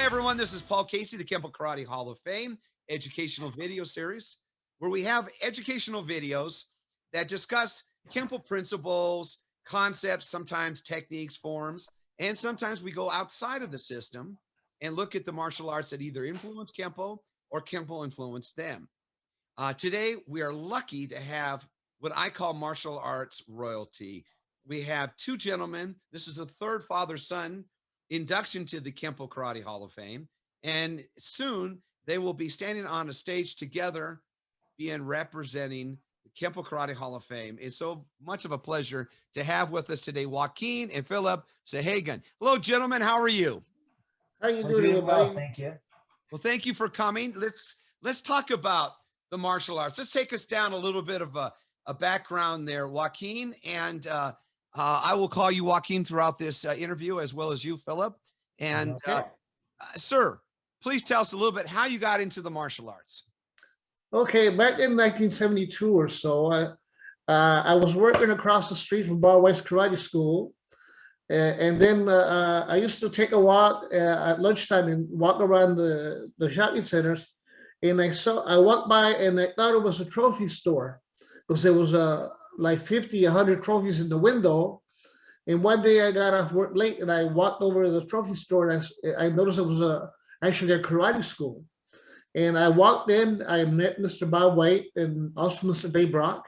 everyone. This is Paul Casey, the Kenpo Karate Hall of Fame educational video series, where we have educational videos that discuss Kenpo principles, concepts, sometimes techniques, forms, and sometimes we go outside of the system and look at the martial arts that either influence Kenpo or Kenpo influenced them. Today, we are lucky to have what I call martial arts royalty. We have two gentlemen. This is the third father-son induction to the Kenpo Karate Hall of Fame. And soon they will be standing on a stage together, being representing the Kenpo Karate Hall of Fame. It's so much of a pleasure to have with us today, Joaquin and Philip Sahagun. Hello, gentlemen. How are you? How you doing, well, thank you. Well, thank you for coming. Let's talk about the martial arts. Let's take us down a little bit of a background there, Joaquin, and I will call you Joaquin throughout this interview, as well as you, Philip. And Okay. Sir, please tell us a little bit how you got into the martial arts. Okay, back in 1972 or so, I was working across the street from Bar West Karate School. And then I used to take a walk at lunchtime and walk around the shopping centers. And I walked by and I thought it was a trophy store because there was like 50, 100 trophies in the window. And one day I got off work late and I walked over to the trophy store and I noticed it was actually a karate school. And I walked in, I met Mr. Bob White and also Mr. Dave Brock.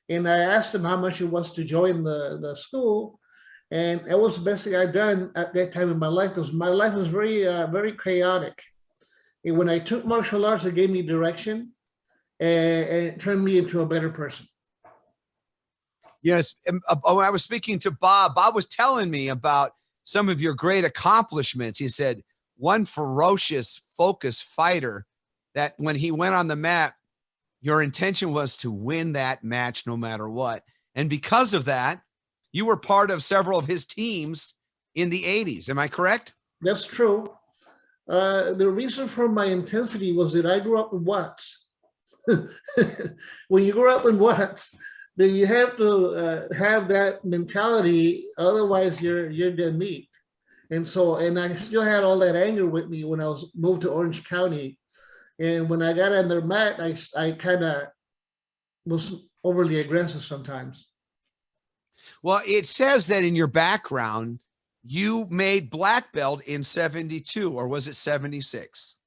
And I asked him how much it was to join the school. And it was the best thing I'd done at that time in my life because my life was very, very chaotic. And when I took martial arts, it gave me direction and it turned me into a better person. Yes. When I was speaking to Bob was telling me about some of your great accomplishments. He said one ferocious, focused fighter that when he went on the mat, your intention was to win that match no matter what. And because of that, you were part of several of his teams in the 80s. Am I correct? That's true. The reason for my intensity was that I grew up in Watts. When you grow up in Watts, then you have to have that mentality. Otherwise, you're dead meat. And I still had all that anger with me when I was moved to Orange County. And when I got on their mat, I kind of was overly aggressive sometimes. Well, it says that in your background, you made black belt in 72, or was it 76?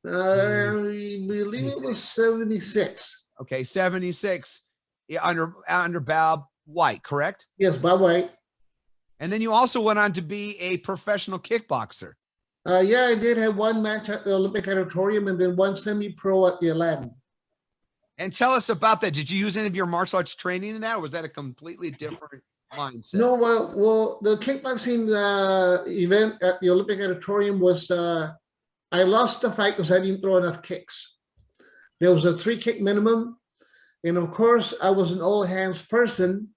I believe it was 76. Okay, 76 under Bob White, correct? Yes, Bob White. And then you also went on to be a professional kickboxer. Yeah, I did have one match at the Olympic Auditorium and then one semi-pro at the Aladdin. And tell us about that. Did you use any of your martial arts training in that, or was that a completely different mindset? No, well, the kickboxing event at the Olympic Auditorium was, I lost the fight because I didn't throw enough kicks. There was a 3-kick minimum. And of course, I was an all hands person.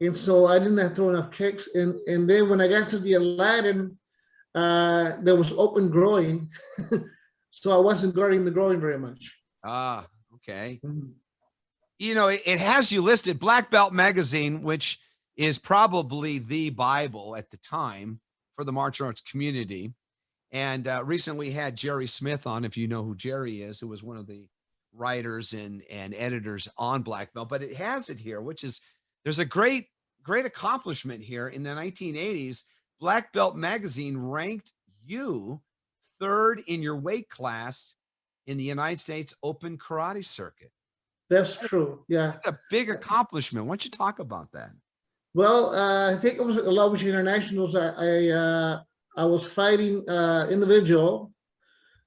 And so I didn't have to throw enough kicks. And then when I got to the Aladdin, there was open groin. So I wasn't guarding the groin very much. Ah, okay. Mm-hmm. You know, it has you listed, Black Belt Magazine, which is probably the Bible at the time for the martial arts community. And recently had Jerry Smith on, if you know who Jerry is, who was one of the writers and editors on Black Belt. But it has it here, which is, there's a great accomplishment here. In the 1980s, Black Belt Magazine ranked you 3rd in your weight class in the United States Open Karate Circuit. That's true, yeah. That's a big accomplishment. Why don't you talk about that? Well, I think it was a lot of internationals. I was fighting individual,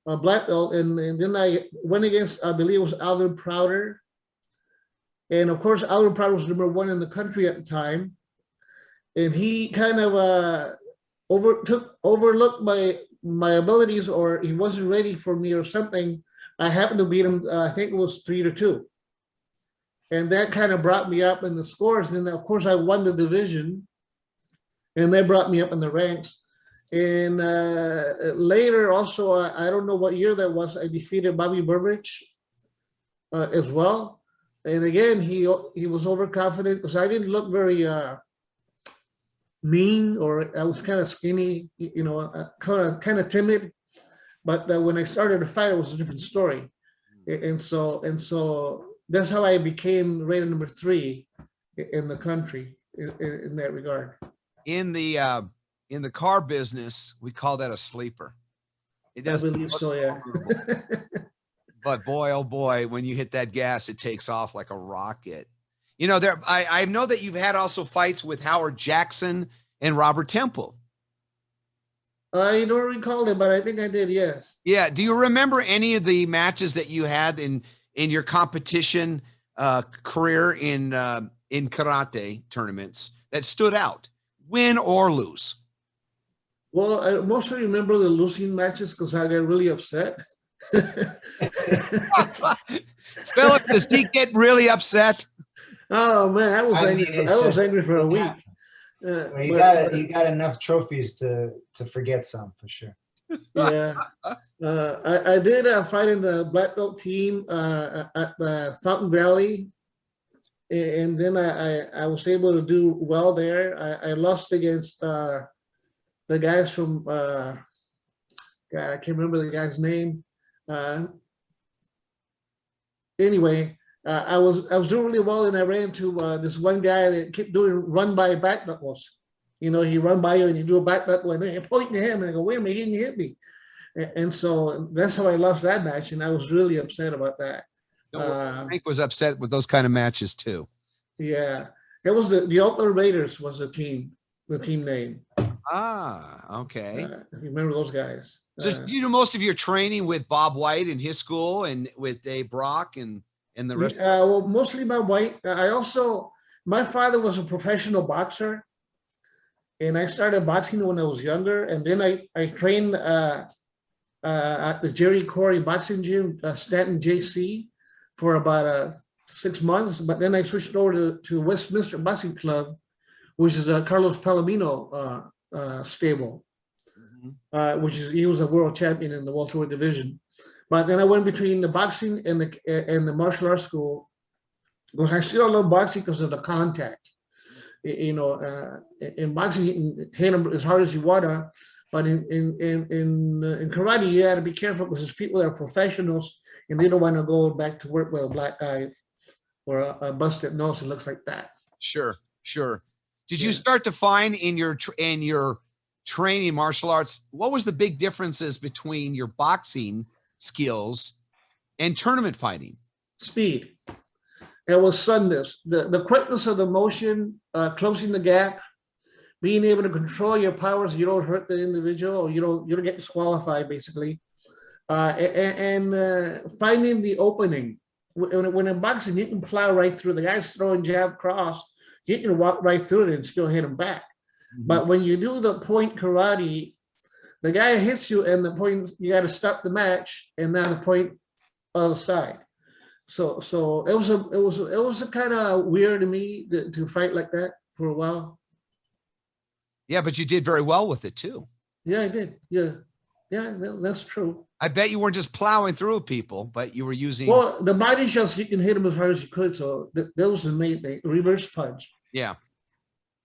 black belt, and then I went against, I believe it was Alvin Prouder. And of course, Alvin Prouder was #1 in the country at the time. And he kind of overlooked my abilities, or he wasn't ready for me or something. I happened to beat him, I think it was 3-2. And that kind of brought me up in the scores. And of course, I won the division. And they brought me up in the ranks. And later also, I don't know what year that was, I defeated Bobby Burbridge as well. And again, he was overconfident because I didn't look very mean, or I was kind of skinny, you know, kind of timid. But when I started to fight, it was a different story. And so that's how I became rated number 3 in the country in that regard. In the car business, we call that a sleeper. It I doesn't believe look so, yeah. vulnerable. But boy, oh boy, when you hit that gas, it takes off like a rocket. You know, I know that you've had also fights with Howard Jackson and Robert Temple. I don't recall it, but I think I did, yes. Yeah. Do you remember any of the matches that you had in your competition career in karate tournaments that stood out, win or lose? Well, I mostly remember the losing matches because I got really upset. Philip, does he get really upset? Oh man, I was angry for a week. You got enough trophies to forget some for sure. Yeah, I did fight in the black belt team at the Fountain Valley, and then I was able to do well there. I lost against the guys from God, I can't remember the guy's name. Anyway, I was doing really well, and I ran into this one guy that kept doing run by back knuckles. You know, he run by you and you do a back knuckle, and then you point to him and I go, wait a minute, he didn't hit me. And so that's how I lost that match, and I was really upset about that. Frank was upset with those kind of matches too. Yeah, it was the Oakland Raiders was the team name. Ah, okay. If you remember those guys. So you do most of your training with Bob White in his school and with Dave Brock and the rest? Well, mostly Bob White. My father was a professional boxer, and I started boxing when I was younger. And then I trained at the Jerry Corey boxing gym, Stanton JC, for about 6 months. But then I switched over to Westminster Boxing Club, which is Carlos Palomino stable, he was a world champion in the welterweight division. But then I went between the boxing and the martial arts school, because I still love boxing because of the contact. You know, in boxing you can hit them as hard as you wanna, but in karate you got to be careful because there's people that are professionals and they don't want to go back to work with a black guy or a busted nose that looks like that. Sure. Did you start to find in your training martial arts, what was the big differences between your boxing skills and tournament fighting? Speed. It was suddenness, the quickness of the motion, closing the gap, being able to control your powers so you don't hurt the individual or you don't get disqualified, basically, and finding the opening. When in boxing, you can plow right through. The guy's throwing jab cross, you can walk right through it and still hit him back. Mm-hmm. But when you do the point karate, the guy hits you and the point, you got to stop the match and now the point other side. So it was a kind of weird to me to fight like that for a while. Yeah, but you did very well with it too. Yeah, I did. Yeah, that's true. I bet you weren't just plowing through people, but you were using. Well, the body shots, you can hit them as hard as you could. So that was the main thing. Reverse punch. Yeah.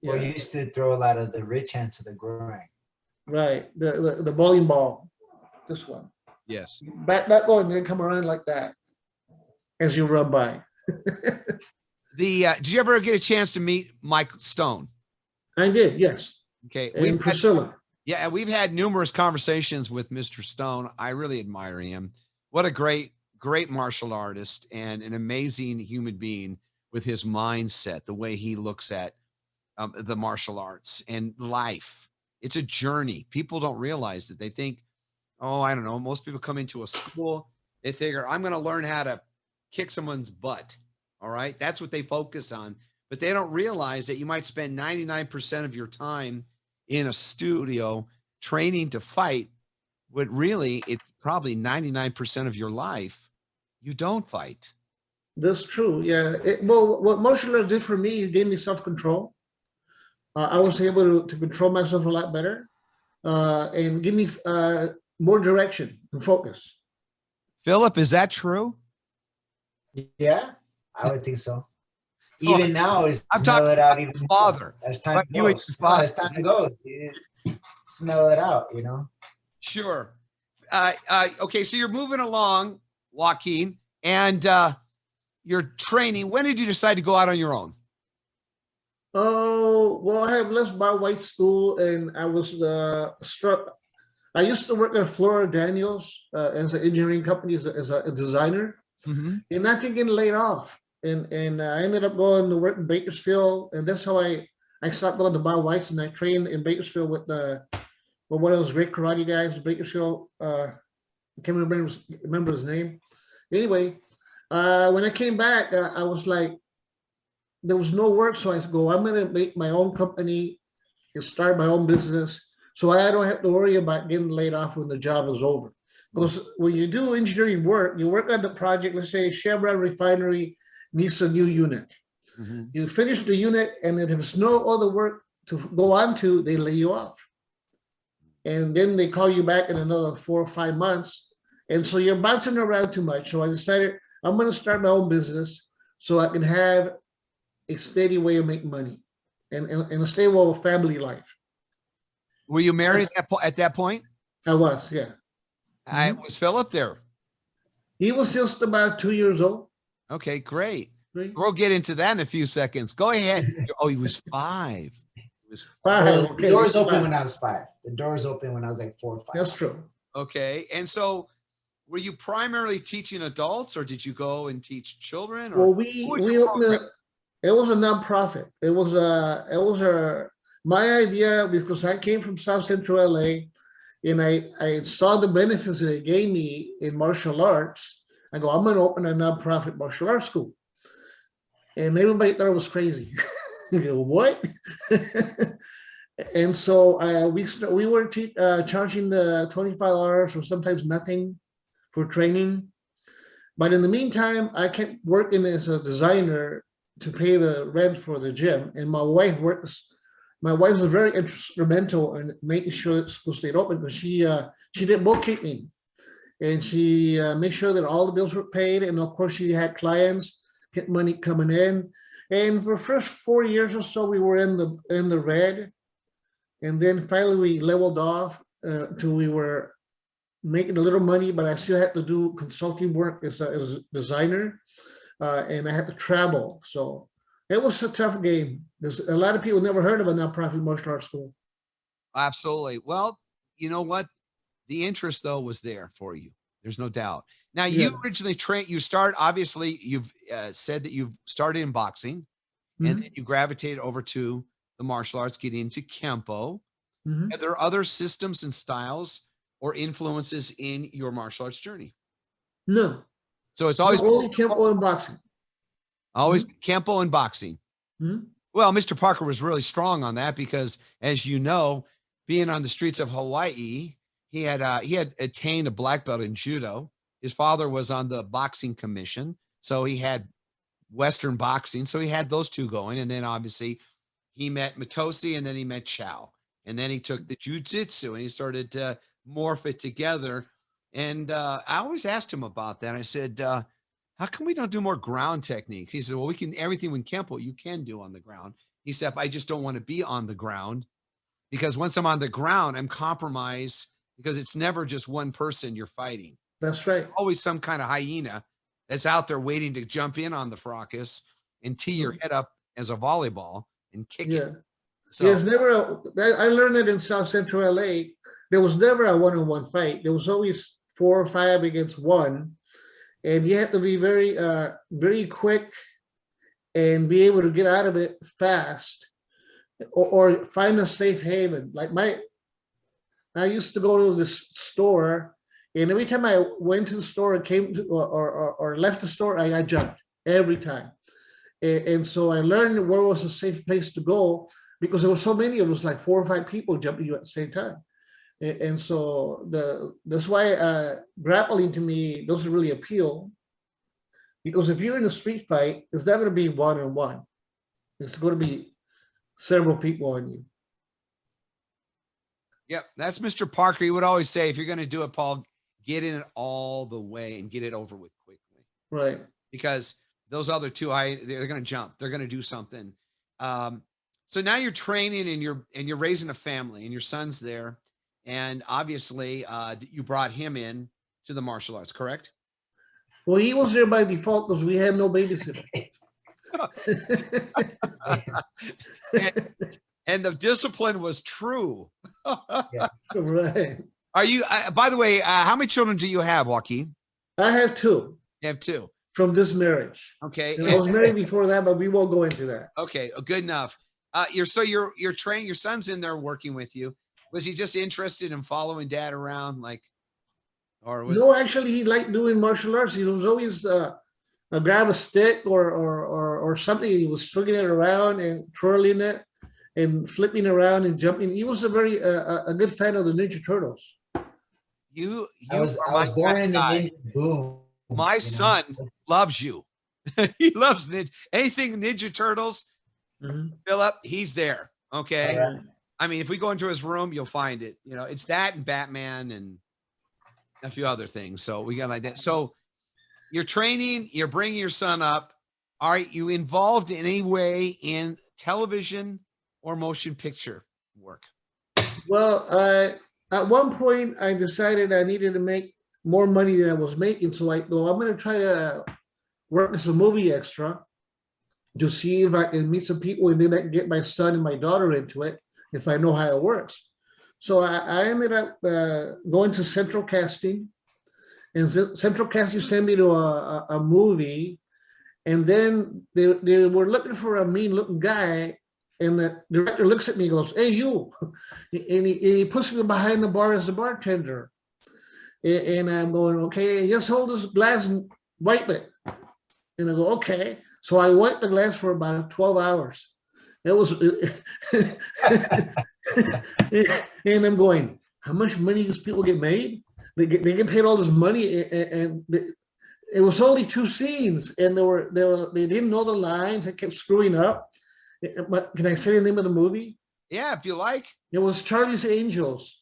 Well, you used to throw a lot of the rich hand to the groin. Right. The bowling ball. This one. Yes. Back that one and then come around like that as you run by. Did you ever get a chance to meet Mike Stone? I did, yes. Okay. And Priscilla. Yeah, we've had numerous conversations with Mr. Stone. I really admire him. What a great martial artist and an amazing human being with his mindset, the way he looks at the martial arts and life. It's a journey. People don't realize that. They think, oh, I don't know. Most people come into a school, they figure, I'm going to learn how to kick someone's butt. All right. That's what they focus on. But they don't realize that you might spend 99% of your time in a studio training to fight, but really it's probably 99% of your life you don't fight. That's true. Yeah. Well, what martial arts did for me, it gave me self-control. I was able to control myself a lot better and give me more direction and focus. Philip, is that true? Yeah, I would think so. Even now, it's I'm talking it out even father. As time goes, as time goes, it's mellow it out, you know. Sure. Okay, so you're moving along, Joaquin, and you're training. When did you decide to go out on your own? Oh, well, I have left my white school and I was struck. I used to work at Flora Daniels as an engineering company as a designer, and I kept getting laid off. And I ended up going to work in Bakersfield, and that's how I stopped going to Bob White's, and I trained in Bakersfield with one of those great karate guys in Bakersfield. I can't remember his name. Anyway, when I came back, I was like, there was no work, so I go, I'm gonna make my own company and start my own business, so I don't have to worry about getting laid off when the job is over. Because when you do engineering work, you work on the project. Let's say Chevron Refinery needs a new unit. You finish the unit, and then if there's no other work to go on to, they lay you off. And then they call you back in another 4 or 5 months. And so you're bouncing around too much. So I decided I'm going to start my own business so I can have a steady way of making money and a stable family life. Were you married at that point? I was, yeah. Was Philip there? He was just about 2 years old. Okay, great. We'll get into that in a few seconds. Go ahead. Oh, he was 5. He was 5. Okay. The doors open when I was 5. The doors open when I was like 4 or 5. That's true. Okay. And so were you primarily teaching adults, or did you go and teach children? Well, it was a nonprofit. It was my idea, because I came from South Central LA, and I saw the benefits that it gave me in martial arts. I go, I'm going to open a nonprofit martial arts school. And everybody thought it was crazy. You go, what? And so we were charging the $25 or sometimes nothing for training. But in the meantime, I kept working as a designer to pay the rent for the gym. And my wife was very instrumental in making sure that school stayed open, because she did bookkeeping, and she made sure that all the bills were paid. And of course, she had clients, get money coming in. And for the first 4 years or so, we were in the red. And then finally we leveled off till we were making a little money, but I still had to do consulting work as a designer, and I had to travel. So it was a tough game. There's a lot of people never heard of a nonprofit martial arts school. Absolutely. Well, you know what? The interest, though, was there for you. There's no doubt. Now, you originally obviously, you've said that you've started in boxing, and then you gravitated over to the martial arts, getting into Kenpo. Are there other systems and styles or influences in your martial arts journey? No. So it's always only Kenpo and boxing. Always Kenpo and boxing. Well, Mr. Parker was really strong on that because, as you know, being on the streets of Hawaii, he had attained a black belt in judo. His father was on the boxing commission, so he had Western boxing. So he had those two going, and then obviously he met Matosi, and then he met Chow, and then he took the jiu-jitsu and he started to morph it together. And I always asked him about that. I said, how come we don't do more ground techniques? He said, well, everything with Kenpo you can do on the ground. He said, I just don't want to be on the ground, because once I'm on the ground, I'm compromised, because it's never just one person you're fighting. That's right. Always some kind of hyena that's out there waiting to jump in on the fracas and tee your head up as a volleyball and kick it. So there's never I learned that in South Central LA, there was never a one-on-one fight. There was always 4 or 5 against 1. And you have to be very, very quick and be able to get out of it fast, or find a safe haven. Like I used to go to this store, and every time I went to the store and came to, or left the store, I jumped every time. And so I learned where was a safe place to go, because there were so many. It was like 4 or 5 people jumping you at the same time. And so that's why grappling to me doesn't really appeal, because if you're in a street fight, it's not going to be one-on-one. It's going to be several people on you. Yep, that's Mr. Parker. He would always say, if you're going to do it, Paul, get in it all the way and get it over with quickly. Right. Because those other two, they're going to jump. They're going to do something. So now you're training and you're raising a family, and your son's there. and obviously you brought him in to the martial arts, correct? Well, he was there by default because we had no babysitter. and the discipline was true. Yeah. Right. Are you, by the way, how many children do you have, Joaquin? I have two You have two. from this marriage. Okay. And I was married before that, but we won't go into that. Okay, good enough. You're trained. Your son's in there working with you. Was he just interested in following dad around, like, or was? No, actually, he liked doing martial arts. He was always grab a stick or something. He was swinging it around and twirling it and flipping around and jumping. He was a very a good fan of the Ninja Turtles. I was born in the Ninja boom. My son loves you. He loves anything Ninja Turtles. Mhm. Philip, he's there. Okay. Right. I mean, if we go into his room, you'll find it. You know, it's that and Batman and a few other things. So we got like that. So you're training, you're bringing your son up. Are you involved in any way in television or motion picture work? Well, at one point, I decided I needed to make more money than I was making. So I'm going to try to work as a movie extra to see if I can meet some people and then I can get my son and my daughter into it if I know how it works. So I ended up going to Central Casting, and Central Casting sent me to a movie, and then they were looking for a mean-looking guy, and the director looks at me and goes, "Hey, you," and he puts me behind the bar as a bartender, and I'm going, "Okay, just hold this glass and wipe it," and I go, "Okay." So I wiped the glass for about 12 hours. It was, and I'm going, how much money does people get made? They get paid all this money, and it was only 2 scenes, and they didn't know the lines. They kept screwing up. But can I say the name of the movie? Yeah, if you like. It was Charlie's Angels.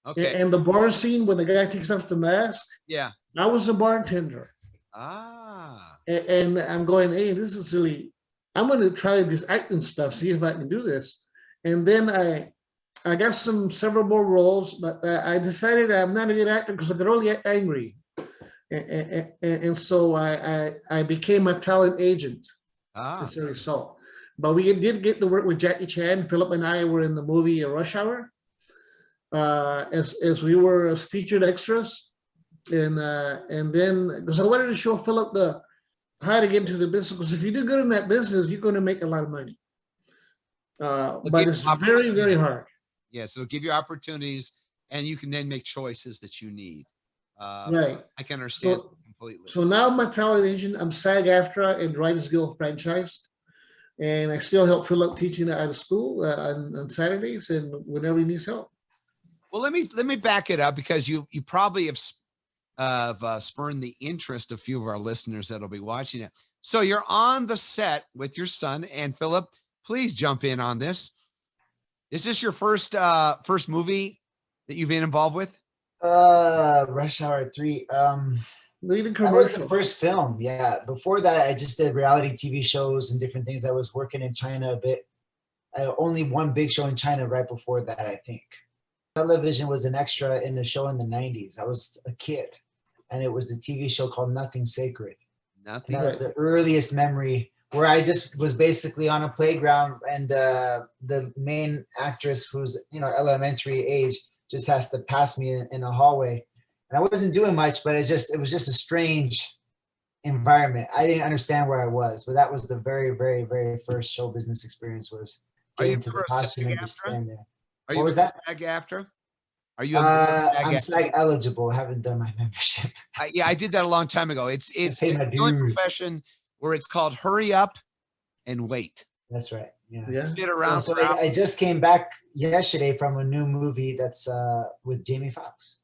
Okay. And the bar scene when the guy takes off the mask. Yeah. I was the bartender. Ah. And I'm going, hey, this is really, I'm going to try this acting stuff, see if I can do this. And then I got several more roles, but I decided I'm not a good actor because I could only get angry. And so I became a talent agent as a result. But we did get to work with Jackie Chan. Philip and I were in the movie Rush Hour as we were featured extras. And then, because I wanted to show Philip how to get into the business, because if you do good in that business, you're going to make a lot of money. But it's very, very hard. Yes, it'll give you opportunities, and you can then make choices that you need. Right. I can understand completely. So now I'm a talent agent. I'm SAG-AFTRA and Writers Guild franchised. And I still help Philip teaching out of school on Saturdays and whenever he needs help. Well, let me back it up, because you probably have spurned the interest of a few of our listeners that'll be watching it. So you're on the set with your son, and Philip, please jump in on this. Is this your first movie that you've been involved with? Rush Hour 3. Leading That was the commercial. first film. Yeah. Before that, I just did reality TV shows and different things. I was working in China a bit. Only one big show in China right before that, I think. Television was an extra in the show in the 90s. I was a kid, and it was the TV show called Nothing Sacred. Nothing. And that was the earliest memory, where I just was basically on a playground, and the main actress, who's elementary age, just has to pass me in a hallway, and I wasn't doing much, but it was just a strange environment. I didn't understand where I was, but that was the very, very, very first show business experience, was getting into the costume and just stand there. What was that? SAG-AFTRA? Are you? I'm SAG eligible. I haven't done my membership. Yeah, I did that a long time ago. It's pay my the only dues. profession where it's called hurry up and wait. That's right. Yeah. Yeah. Get around. So I just came back yesterday from a new movie that's with Jamie Foxx.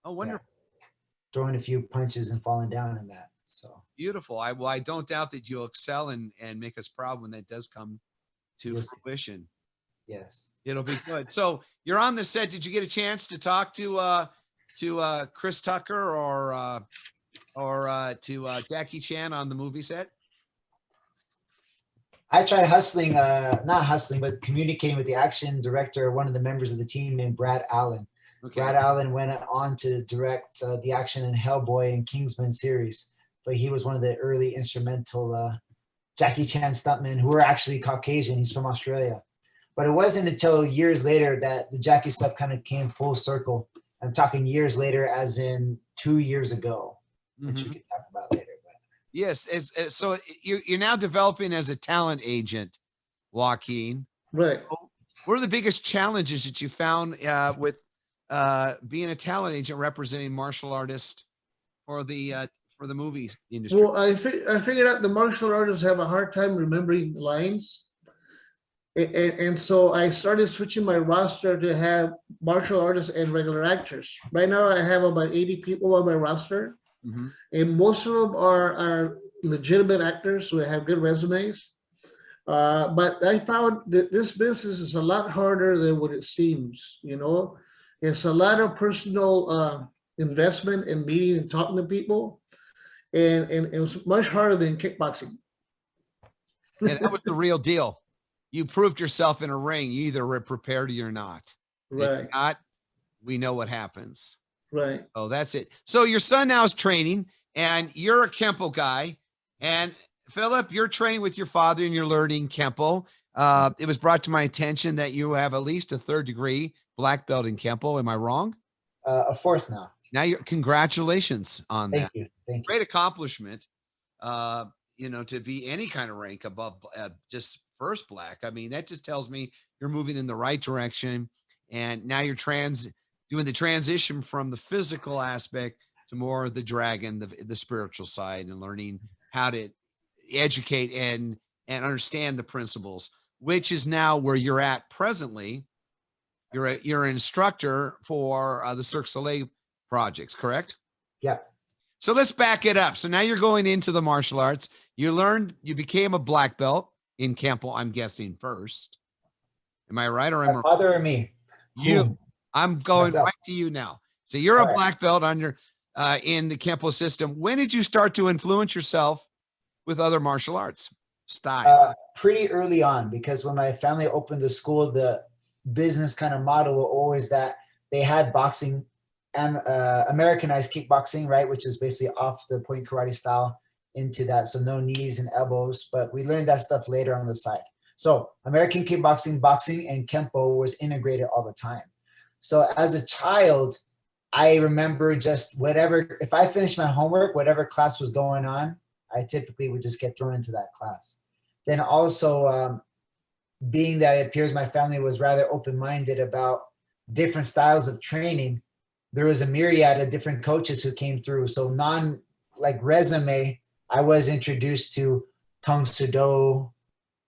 Oh, wonderful. Yeah. Throwing a few punches and falling down in that. So Beautiful. I don't doubt that you'll excel and make us proud when that does come to fruition. Yes. It'll be good. So you're on the set. Did you get a chance to talk to Chris Tucker or to Jackie Chan on the movie set? I tried hustling, not hustling, but communicating with the action director, one of the members of the team named Brad Allen. Okay. Brad Allen went on to direct the action in Hellboy and Kingsman series, but he was one of the early instrumental Jackie Chan stuntmen who were actually Caucasian. He's from Australia. But it wasn't until years later that the Jackie stuff kind of came full circle. I'm talking years later, as in 2 years ago, which we could talk about later. But. Yes. So you're now developing as a talent agent, Joaquin. Right. So what are the biggest challenges that you found with being a talent agent representing martial artists for the movie industry? Well, I figured out the martial artists have a hard time remembering lines. And so I started switching my roster to have martial artists and regular actors. Right now, I have about 80 people on my roster, and most of them are legitimate actors who have good resumes. But I found that this business is a lot harder than what it seems. You know, it's a lot of personal investment in meeting and talking to people, and it was much harder than kickboxing. And that was the real deal. You proved yourself in a ring. You either were prepared or you're not. Right. If you're not, we know what happens. Right. Oh, that's it. So your son now is training, and you're a Kenpo guy. And Philip, you're training with your father, and you're learning Kenpo. It was brought to my attention that you have at least a 3rd degree black belt in Kenpo. Am I wrong? A 4th now. Now, congratulations on that. Thank you. Thank you. Great accomplishment. You know, to be any kind of rank above just first black. I mean, that just tells me you're moving in the right direction. And now you're doing the transition from the physical aspect to more of the dragon, the spiritual side, and learning how to educate and understand the principles, which is now where you're at presently. You're an instructor for the Cirque Soleil projects, correct? Yeah. So let's back it up. So now you're going into the martial arts. You became a black belt in Kenpo, I'm guessing, first. Am I right? Or am My father or me? You. I'm going Myself. right to you now. So you're a black belt under in the Kenpo system. When did you start to influence yourself with other martial arts style? Pretty early on, because when my family opened the school, the business kind of model was always that they had boxing and Americanized kickboxing, right, which is basically off the point karate style into that, so no knees and elbows. But we learned that stuff later on the side. So American kickboxing, boxing, and Kenpo was integrated all the time. So as a child, I remember just whatever, if I finished my homework, whatever class was going on, I typically would just get thrown into that class. Then also, being that it appears my family was rather open-minded about different styles of training, there was a myriad of different coaches who came through. So like resume, I was introduced to Tong Sudo,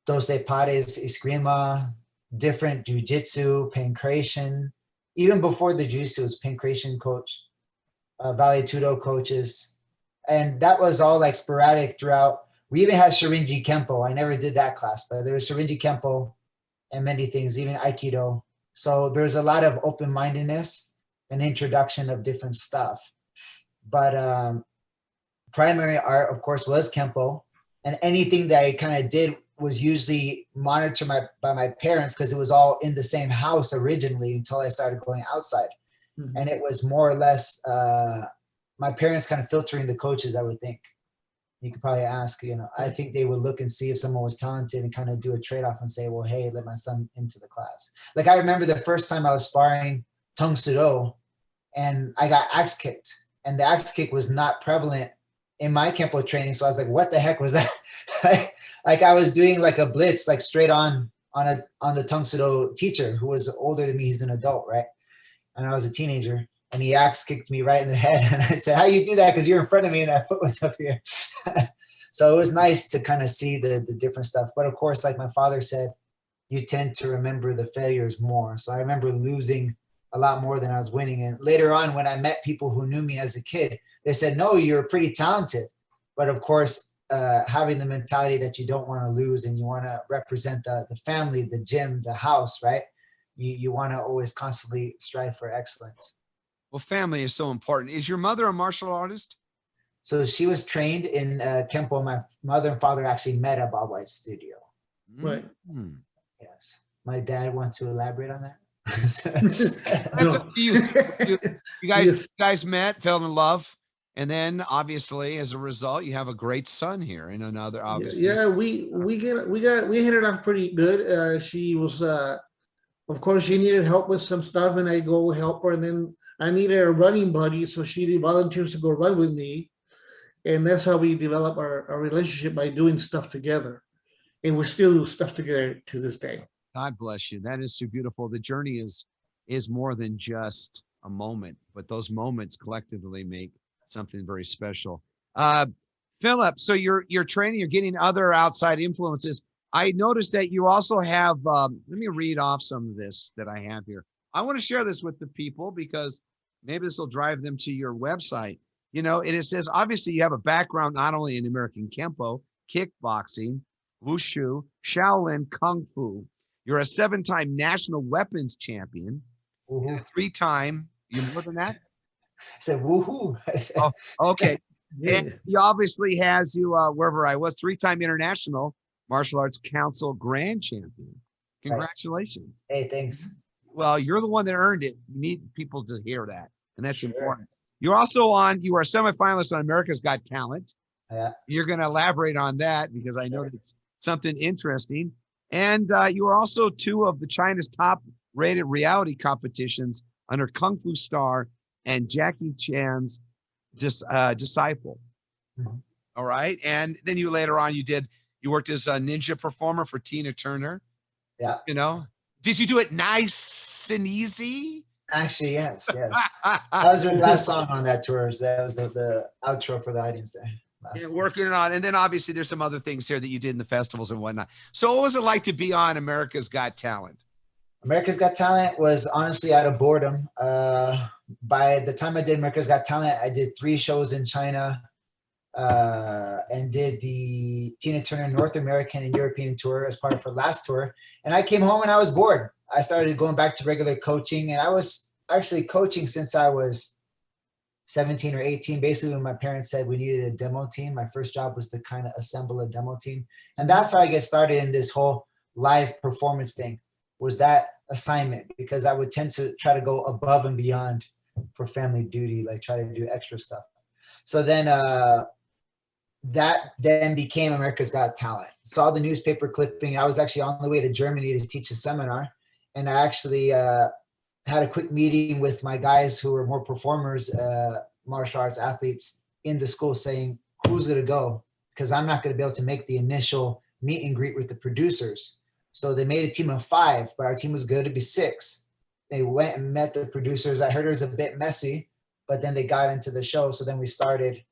Doce Pares, Eskrima, different jujitsu, pancration. Even before the jiu-jitsu was pancration coach, Vale Tudo coaches. And that was all like sporadic throughout. We even had Shirinji Kenpo. I never did that class, but there was Shirinji Kenpo and many things, even Aikido. So there's a lot of open-mindedness and introduction of different stuff. But primary art, of course, was Kenpo. And anything that I kind of did was usually monitored by my parents, because it was all in the same house originally until I started going outside. Mm-hmm. And it was more or less my parents kind of filtering the coaches, I would think. You could probably ask, I think they would look and see if someone was talented and kind of do a trade-off and say, well, hey, let my son into the class. Like I remember the first time I was sparring Tong Sudo and I got axe kicked, and the axe kick was not prevalent in my Kenpo training. So I was like, what the heck was that? Like I was doing like a blitz, like straight on the Tong Sudo teacher who was older than me. He's an adult, right? And I was a teenager, and he axe kicked me right in the head. And I said, how you do that? Because you're in front of me and that foot was up here. So it was nice to kind of see the different stuff. But of course, like my father said, you tend to remember the failures more. So I remember losing a lot more than I was winning. And later on, when I met people who knew me as a kid, they said, no, you're pretty talented. But of course, having the mentality that you don't want to lose and you want to represent the family, the gym, the house, right? You want to always constantly strive for excellence. Well, family is so important. Is your mother a martial artist? So she was trained in Kenpo. My mother and father actually met at Bob White's studio. Right. Yes. My dad wants to elaborate on that. That's No. up to you. You guys met, fell in love, and then obviously, as a result, you have a great son here and another. Obviously, Yeah, we hit it off pretty good. She was, of course, she needed help with some stuff, and I go help her. And then I needed a running buddy, so she volunteers to go run with me, and that's how we develop our relationship, by doing stuff together. And we still do stuff together to this day. God bless you. That is so beautiful. The journey is more than just a moment, but those moments collectively make something very special. Philip, so you're training, you're getting other outside influences. I noticed that you also have, let me read off some of this that I have here. I want to share this with the people because maybe this will drive them to your website. You know, and it says, obviously you have a background not only in American Kenpo, kickboxing, wushu, Shaolin, Kung Fu. You're a 7-time national weapons champion, Woohoo. a 3-time, you more than that? I said, woohoo. Oh, okay. Yeah. And he obviously has you, wherever I was, 3-time international martial arts council grand champion. Congratulations. Hey, thanks. Well, you're the one that earned it. You need people to hear that. And that's Sure. important. You're also you are a semifinalist on America's Got Talent. Yeah. You're going to elaborate on that because I know that's something interesting. And you are also 2 of the China's top rated reality competitions under Kung Fu Star and Jackie Chan's disciple. Mhm. All right. And then you later on, you worked as a ninja performer for Tina Turner. Yeah. You know, did you do it nice and easy? Actually, yes. That was your last song on that tour. That was the outro for the audience there. And working it on, and then obviously there's some other things here that you did in the festivals and whatnot. So what was it like to be on America's Got Talent? America's Got Talent was honestly out of boredom. By the time I did America's Got Talent, I did 3 shows in China and did the Tina Turner North American and European tour as part of her last tour. And I came home and I was bored. I started going back to regular coaching, and I was actually coaching since I was 17 or 18. Basically, when my parents said we needed a demo team, my first job was to kind of assemble a demo team. And that's how I get started in this whole live performance thing, was that assignment, because I would tend to try to go above and beyond for family duty, like try to do extra stuff. So then that then became America's Got Talent. Saw the newspaper clipping. I was actually on the way to Germany to teach a seminar. And I actually had a quick meeting with my guys who were more performers, martial arts athletes in the school, saying, who's going to go? Because I'm not going to be able to make the initial meet and greet with the producers. So they made a team of 5, but our team was going to be 6. They went and met the producers. I heard it was a bit messy, but then they got into the show. So then we started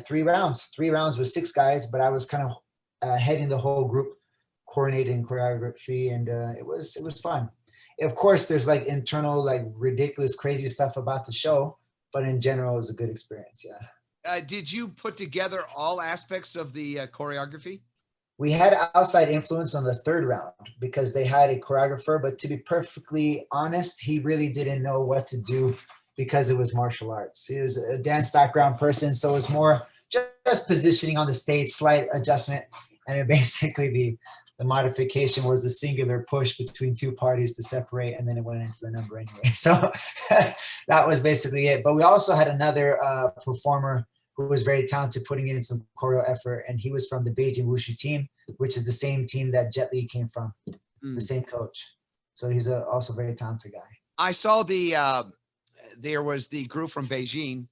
3 rounds with 6 guys, but I was kind of heading the whole group, coordinating choreography, and it was fun. Of course, there's like internal, like ridiculous, crazy stuff about the show, but in general, it was a good experience. Yeah. Did you put together all aspects of the choreography? We had outside influence on the 3rd round because they had a choreographer, but to be perfectly honest, he really didn't know what to do because it was martial arts. He was a dance background person, so it was more just positioning on the stage, slight adjustment, and it basically the modification was a singular push between 2 parties to separate, and then it went into the number anyway. So that was basically it. But we also had another performer who was very talented, putting in some choreo effort, and he was from the Beijing Wushu team, which is the same team that Jet Li came from, the same coach. So he's also a very talented guy. I saw there was the group from Beijing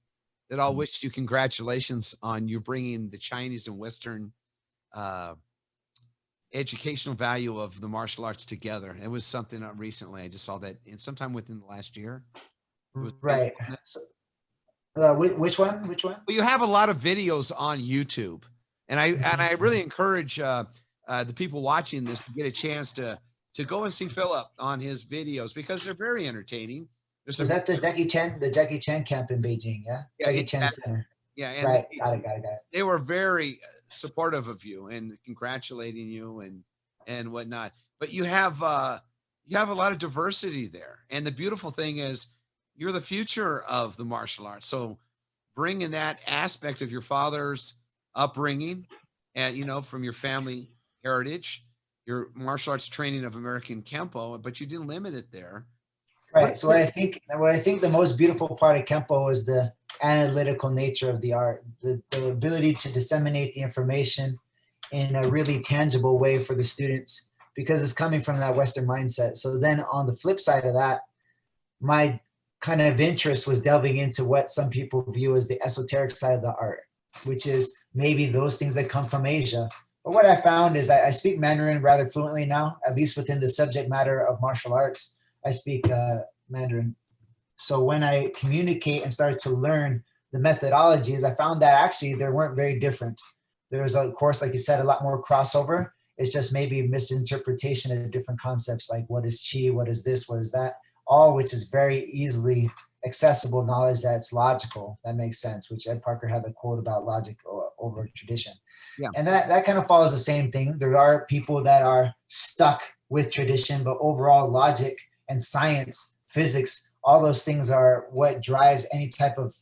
that all wished you congratulations on you bringing the Chinese and Western educational value of the martial arts together. It was something recently. I just saw that in sometime within the last year. Right. So, which one? Well, you have a lot of videos on YouTube, and I really encourage the people watching this to get a chance to go and see Philip on his videos because they're very entertaining. Was that the Jackie Chan camp in Beijing? Yeah. Jackie Chan Center. Yeah. And right. Got it. They were very supportive of you and congratulating you and whatnot. But you have a lot of diversity there, and the beautiful thing is you're the future of the martial arts. So bringing that aspect of your father's upbringing and from your family heritage, your martial arts training of American Kenpo, but you didn't limit it there. Right. So what I think the most beautiful part of Kenpo is the analytical nature of the art, the ability to disseminate the information in a really tangible way for the students, because it's coming from that Western mindset. So then on the flip side of that, my kind of interest was delving into what some people view as the esoteric side of the art, which is maybe those things that come from Asia. But what I found is I speak Mandarin rather fluently now, at least within the subject matter of martial arts. I speak Mandarin. So when I communicate and started to learn the methodologies, I found that actually they weren't very different. There was, of course, like you said, a lot more crossover. It's just maybe misinterpretation of different concepts, like what is chi, what is this, what is that, all which is very easily accessible knowledge that's logical. That makes sense, which Ed Parker had the quote about logic over tradition. Yeah. And that kind of follows the same thing. There are people that are stuck with tradition, but overall logic and science, physics, all those things are what drives any type of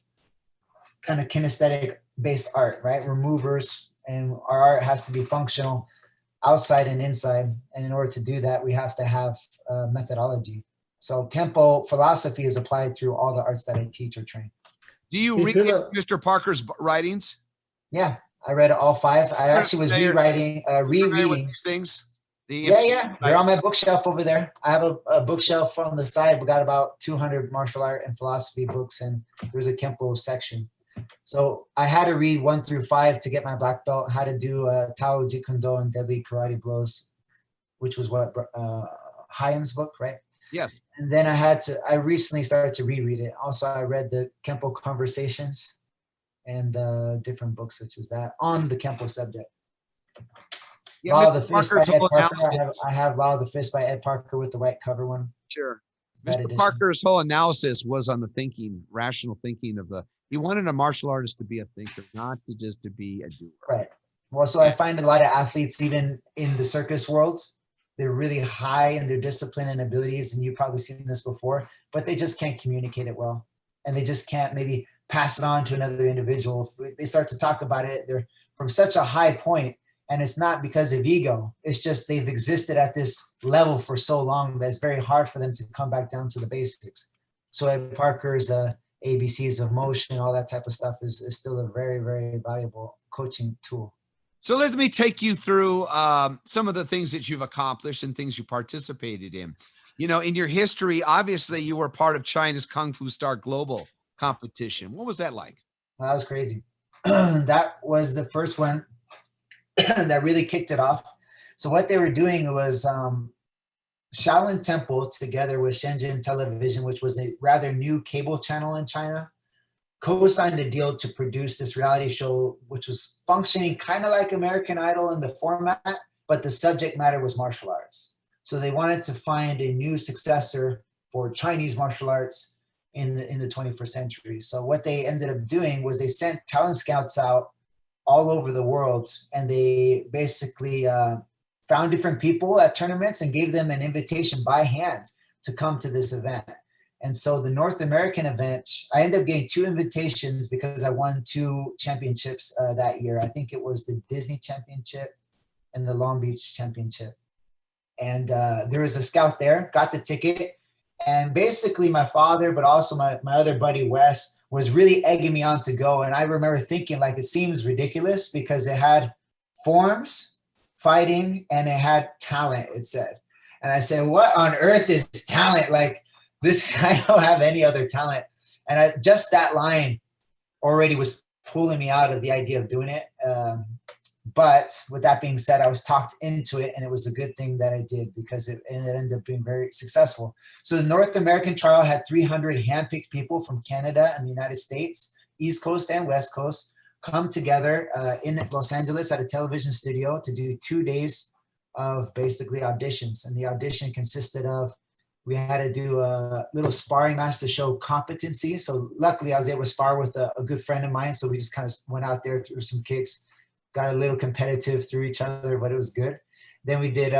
kind of kinesthetic based art, right? We're movers, and our art has to be functional outside and inside. And in order to do that, we have to have methodology. So Kenpo philosophy is applied through all the arts that I teach or train. Do you read Mr. Parker's writings? Yeah, I read all 5. I actually was rereading these things. Yeah, they're on my bookshelf over there. I have a bookshelf on the side. We got about 200 martial art and philosophy books, and there's a Kenpo section. So I had to read 1 through 5 to get my black belt. How to do Tao Jeet Kune Do and Deadly Karate Blows, which was what Hyam's book, right? Yes. And then I recently started to reread it. Also, I read the Kenpo Conversations and different books such as that on the Kenpo subject. Yeah, Law of the Fist by Ed Parker. I have Law of the Fist by Ed Parker with the white cover one. Sure. Mr. Parker's whole analysis was on the rational thinking of he wanted a martial artist to be a thinker, not just to be a doer. Right. Well, so I find a lot of athletes, even in the circus world, they're really high in their discipline and abilities, and you've probably seen this before, but they just can't communicate it well. And they just can't maybe pass it on to another individual. If they start to talk about it, they're from such a high point, and it's not because of ego. It's just they've existed at this level for so long that it's very hard for them to come back down to the basics. So Ed Parker's ABCs of motion, all that type of stuff is still a very, very valuable coaching tool. So let me take you through some of the things that you've accomplished and things you participated in. You know, in your history, obviously you were part of China's Kung Fu Star Global competition. What was that like? Well, that was crazy. That was the first one that really kicked it off. So what they were doing was Shaolin Temple, together with Shenzhen Television, which was a rather new cable channel in China, co-signed a deal to produce this reality show, which was functioning kind of like American Idol in the format, but the subject matter was martial arts. So they wanted to find a new successor for Chinese martial arts in the 21st century. So what they ended up doing was they sent talent scouts out all over the world, and they basically found different people at tournaments and gave them an invitation by hand to come to this event. And so the North American event, I ended up getting 2 invitations because I won 2 championships that year. I think it was the Disney Championship and the Long Beach Championship. And there was a scout there, got the ticket. And basically my father, but also my other buddy, Wes, was really egging me on to go. And I remember thinking, like, it seems ridiculous because it had forms, fighting, and it had talent, it said. And I said, what on earth is talent? Like, this, I don't have any other talent. And just that line already was pulling me out of the idea of doing it. But with that being said, I was talked into it, and it was a good thing that I did because it ended up being very successful. So the North American trial had 300 handpicked people from Canada and the United States, East Coast and West Coast, come together in Los Angeles at a television studio to do 2 days of basically auditions. And the audition consisted of, we had to do a little sparring match to show competency. So luckily I was able to spar with a good friend of mine. So we just kind of went out there, threw some kicks, got a little competitive through each other, but it was good. Then we did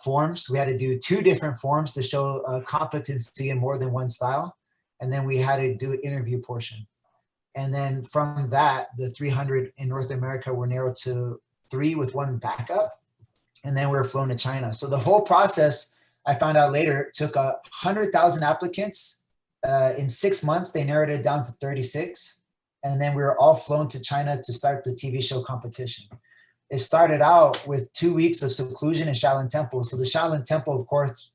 forms. We had to do 2 different forms to show competency in more than one style. And then we had to do an interview portion. And then from that, the 300 in North America were narrowed to 3 with 1 backup. And then we were flown to China. So the whole process I found out later, it took 100,000 applicants. In 6 months, they narrowed it down to 36. And then we were all flown to China to start the TV show competition. It started out with 2 weeks of seclusion in Shaolin Temple. So the Shaolin Temple, of course,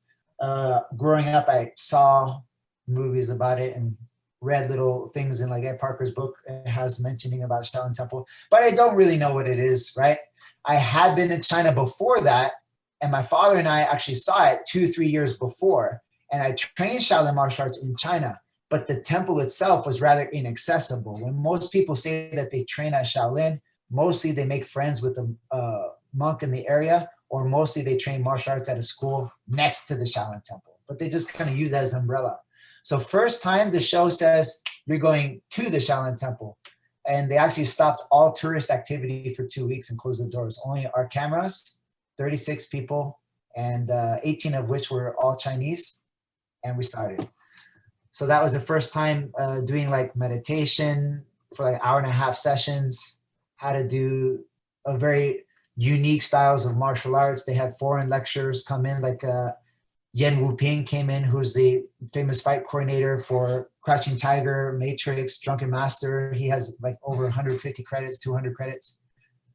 growing up, I saw movies about it and read little things in like Ed Parker's book. It has mentioning about Shaolin Temple, but I don't really know what it is, right? I had been in China before that, and my father and I actually saw it 2-3 years before, and I trained Shaolin martial arts in China, but the temple itself was rather inaccessible. When most people say that they train at Shaolin, mostly they make friends with a monk in the area, or mostly they train martial arts at a school next to the Shaolin Temple, but they just kind of use that as an umbrella. So first time the show says you're going to the Shaolin Temple, and they actually stopped all tourist activity for 2 weeks and closed the doors. Only our cameras, 36 people, and 18 of which were all Chinese, and we started. So that was the first time doing like meditation for like 1.5 hour sessions, how to do a very unique styles of martial arts. They had foreign lecturers come in, like Yen Wu-ping came in, who's the famous fight coordinator for Crouching Tiger, Matrix, Drunken Master. He has like over 150 credits, 200 credits.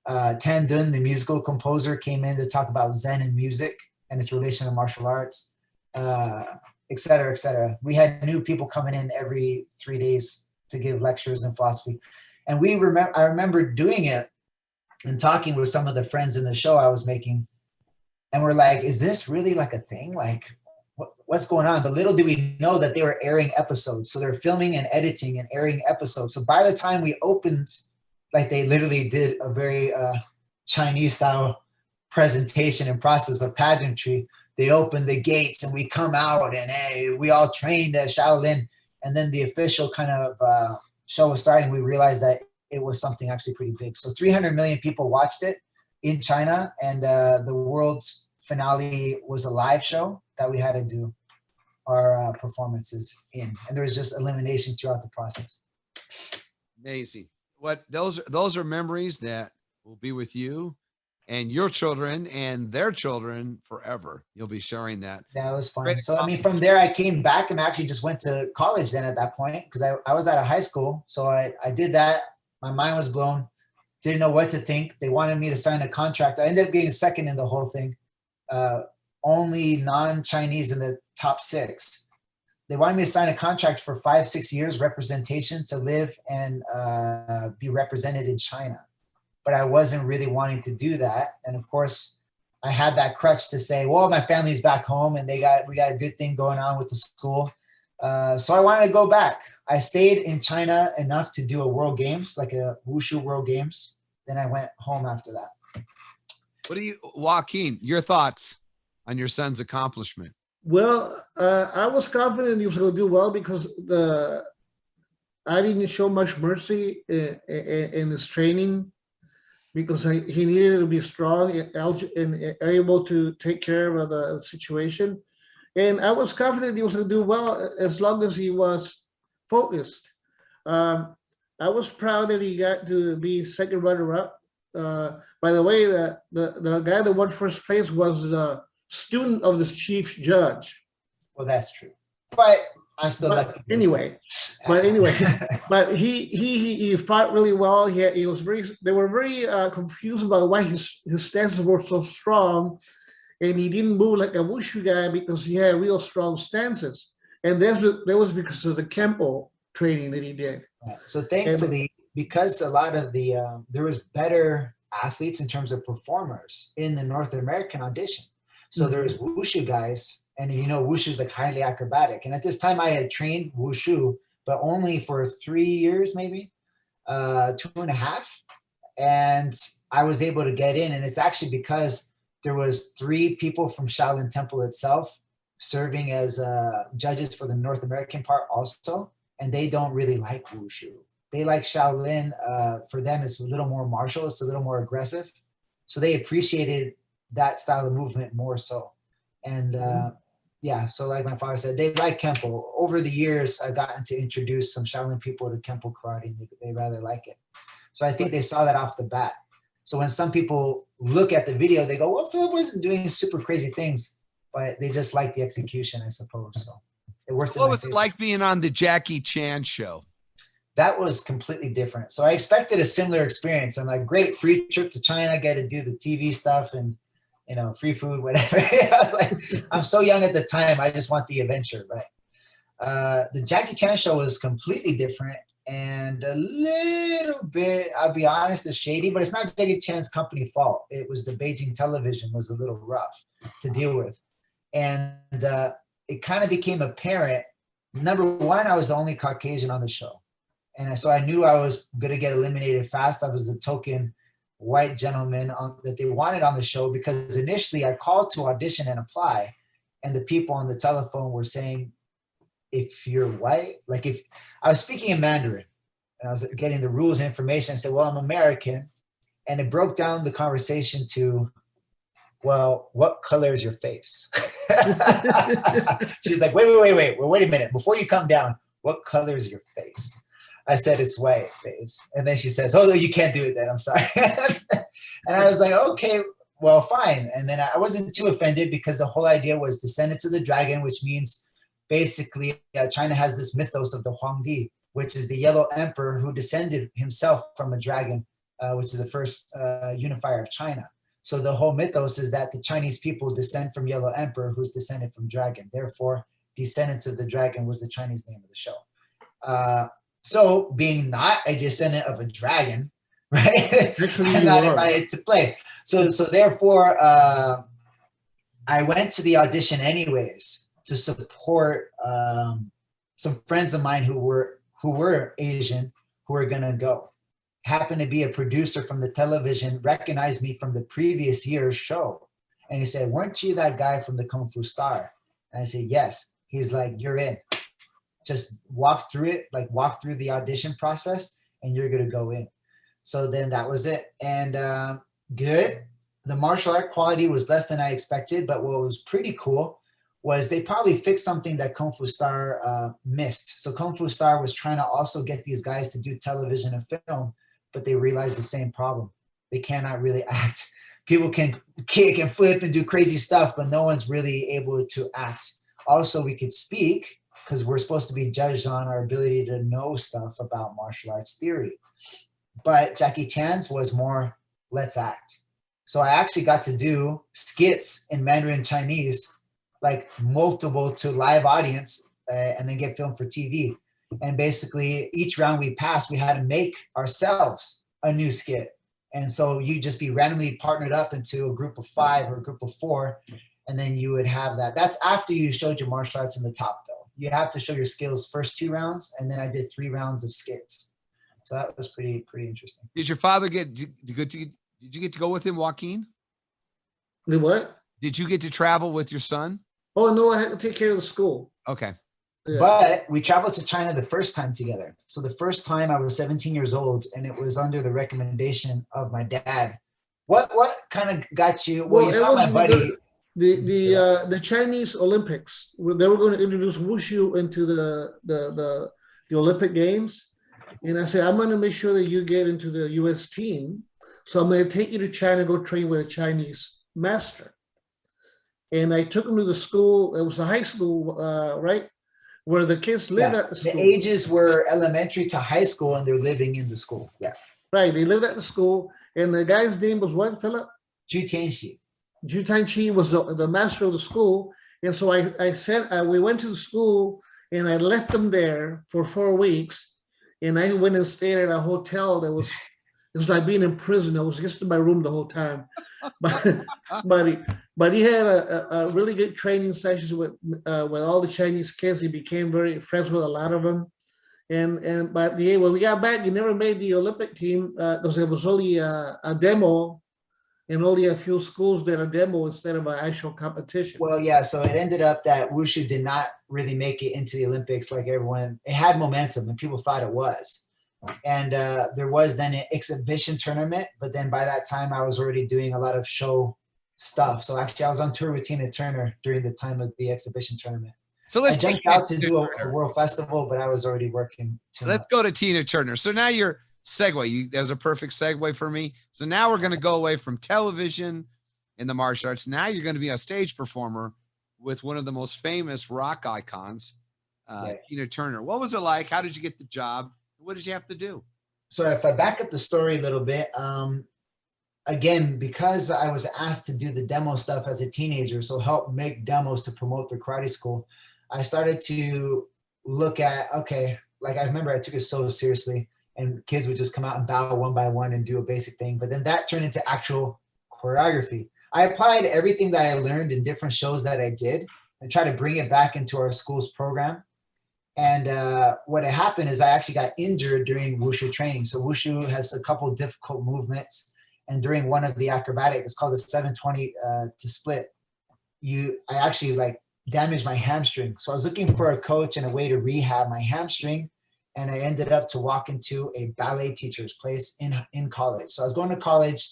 Tan Dun, the musical composer, came in to talk about Zen and music and its relation to martial arts, et cetera, et cetera. We had new people coming in every 3 days to give lectures in philosophy. And I remember doing it and talking with some of the friends in the show I was making. And we're like, is this really like a thing? Like, what's going on? But little did we know that they were airing episodes. So they're filming and editing and airing episodes. So by the time we opened, like they literally did a very Chinese style presentation and process of pageantry. They opened the gates and we come out and hey, we all trained at Shaolin. And then the official kind of show was starting. We realized that it was something actually pretty big. So 300 million people watched it in China, and the world's finale was a live show that we had to do our performances in, and there was just eliminations throughout the process. Amazing. What those are memories that will be with you and your children and their children forever. You'll be sharing that. That was fun. So I mean, from there I came back and I actually just went to college then at that point, because I was out of high school. So I did that. My mind was blown. Didn't know what to think. They wanted me to sign a contract. I ended up getting second in the whole thing. Only non-Chinese in the top 6. They wanted me to sign a contract for 5-6 years representation to live and be represented in China. But I wasn't really wanting to do that. And of course, I had that crutch to say, well, my family's back home and we got a good thing going on with the school. So I wanted to go back. I stayed in China enough to do a World Games, like a Wushu World Games. Then I went home after that. Joaquin, your thoughts on your son's accomplishment? Well, I was confident he was going to do well because I didn't show much mercy in his training, because he needed to be strong and able to take care of the situation. And I was confident he was going to do well as long as he was focused. I was proud that he got to be second runner-up. By the way, the guy that won first place was the student of the chief judge. Well, that's true. But I'm still lucky. Anyway, but he fought really well. He was they were very confused about why his stances were so strong. And he didn't move like a Wushu guy because he had real strong stances. And that was because of the Kenpo training that he did. So thankfully, because a lot of there was better athletes in terms of performers in the North American audition. So there's Wushu guys, and Wushu is like highly acrobatic. And at this time I had trained Wushu, but only for 3 years, maybe 2.5. And I was able to get in, and it's actually because there was 3 people from Shaolin Temple itself serving as judges for the North American part also, and they don't really like Wushu. They like Shaolin. For them, it's a little more martial. It's a little more aggressive. So they appreciated that style of movement more so. And yeah, so like my father said, they like Kenpo. Over the years, I've gotten to introduce some Shaolin people to Kenpo karate, and they rather like it. So I think they saw that off the bat. So when some people look at the video, they go, well, Philip wasn't doing super crazy things. but they just liked the execution, I suppose. So it worked. So what was it like being on the Jackie Chan show? That was completely different. So I expected a similar experience. I'm like, great, free trip to China, get to do the TV stuff and, you know, free food, whatever. Like, I'm so young at the time. I just want the adventure, right? The Jackie Chan show was completely different and a little bit, I'll be honest, it's shady, but it's not Jackie Chan's company fault. It was the Beijing television was a little rough to deal with. And it kind of became apparent. Number one, I was the only Caucasian on the show. And so I knew I was going to get eliminated fast. I was the token white gentleman that they wanted on the show, because initially I called to audition and apply. And the people on the telephone were saying, if you're white, like if I was speaking in Mandarin and I was getting the rules and information, I said, well, I'm American. And it broke down the conversation to, well, what color is your face? She's like, wait a minute. Before you come down, what color is your face? I said, it's white face. And then she says, oh, no, you can't do it then. I'm sorry. And I was like, okay, well, fine. And then I wasn't too offended, because the whole idea was descendant to the dragon, which means basically China has this mythos of the Huangdi, which is the yellow emperor who descended himself from a dragon, which is the first unifier of China. So the whole mythos is that the Chinese people descend from yellow emperor, who's descended from dragon. Therefore, descendants of the dragon was the Chinese name of the show. So being not a descendant of a dragon, right? I'm not invited to play. So therefore, I went to the audition anyways to support some friends of mine who were Asian, who were gonna go. Happened to be a producer from the television, recognized me from the previous year's show. And he said, weren't you that guy from the Kung Fu Star? And I said, yes. He's like, you're in. Just walk through it, like walk through the audition process and you're going to go in. So then that was it. And good. The martial art quality was less than I expected, but what was pretty cool was they probably fixed something that Kung Fu Star missed. So Kung Fu Star was trying to also get these guys to do television and film, but they realized the same problem. They cannot really act. People can kick and flip and do crazy stuff, but no one's really able to act. Also, we could speak, because we're supposed to be judged on our ability to know stuff about martial arts theory. But Jackie Chan's was more, let's act. So I actually got to do skits in Mandarin Chinese, like multiple to live audience, and then get filmed for TV. And basically each round we passed, we had to make ourselves a new skit. And so you just be randomly partnered up into a group of 5 or a group of 4, and then you would have that. That's after you showed your martial arts in the top though. You have to show your skills first 2 rounds, and then I did 3 rounds of skits. So that was pretty interesting. Did your father did you get to go with him, Joaquin? The what? Did you get to travel with your son? Oh, no, I had to take care of the school. Okay. Yeah. But we traveled to China the first time together. So the first time I was 17 years old, and it was under the recommendation of my dad. What kind of got you? Well, you saw my buddy. The Chinese Olympics, they were going to introduce wushu into the Olympic Games. And I said, I'm going to make sure that you get into the US team. So I'm going to take you to China, go train with a Chinese master. And I took him to the school. It was a high school, right? Where the kids lived at the school. The ages were elementary to high school, and they're living in the school. Yeah. Right. They lived at the school. And the guy's name was what, Philip? Zhu Tianxi. Zhu Tianxi was the master of the school. And so we went to the school, and I left them there for 4 weeks. And I went and stayed at a hotel that it was like being in prison. I was just in my room the whole time. But he had a really good training sessions with all the Chinese kids. He became very friends with a lot of them. And but when we got back, he never made the Olympic team because it was only a demo, and only a few schools did a demo instead of an actual competition. Well, yeah, so it ended up that wushu did not really make it into the Olympics like everyone. It had momentum, and people thought it was. And there was then an exhibition tournament, but then by that time I was already doing a lot of show stuff. So actually I was on tour with Tina Turner during the time of the exhibition tournament. So let's jump out to do a world festival, but I was already working. Let's go to Tina Turner. So now you're segue. That was a perfect segue for me. So now we're going to go away from television and the martial arts. Now you're going to be a stage performer with one of the most famous rock icons, Yeah. Tina Turner. What was it like? How did you get the job? What did you have to do? So if I back up the story a little bit, again, because I was asked to do the demo stuff as a teenager, so help make demos to promote the karate school, I started to look at, okay, like I remember I took it so seriously, and kids would just come out and bow one by one and do a basic thing. But then that turned into actual choreography. I applied everything that I learned in different shows that I did and try to bring it back into our school's program. And what had happened is I actually got injured during wushu training. So wushu has a couple of difficult movements. And during one of the acrobatic, it's called the 720 to split, I actually like damaged my hamstring. So I was looking for a coach and a way to rehab my hamstring. And I ended up to walk into a ballet teacher's place in college. So I was going to college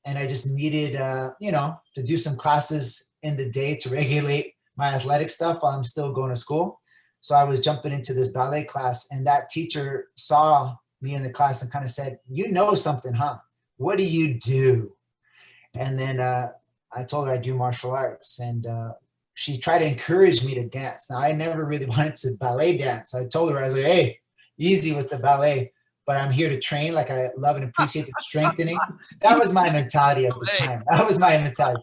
and I just needed, to do some classes in the day to regulate my athletic stuff while I'm still going to school. So I was jumping into this ballet class, and that teacher saw me in the class and kind of said, "You know something, huh? What do you do?" And then I told her I do martial arts, and she tried to encourage me to dance. Now, I never really wanted to ballet dance. I told her, I was like, "Hey, easy with the ballet, but I'm here to train. Like, I love and appreciate the strengthening." That was my mentality at the time. That was my mentality.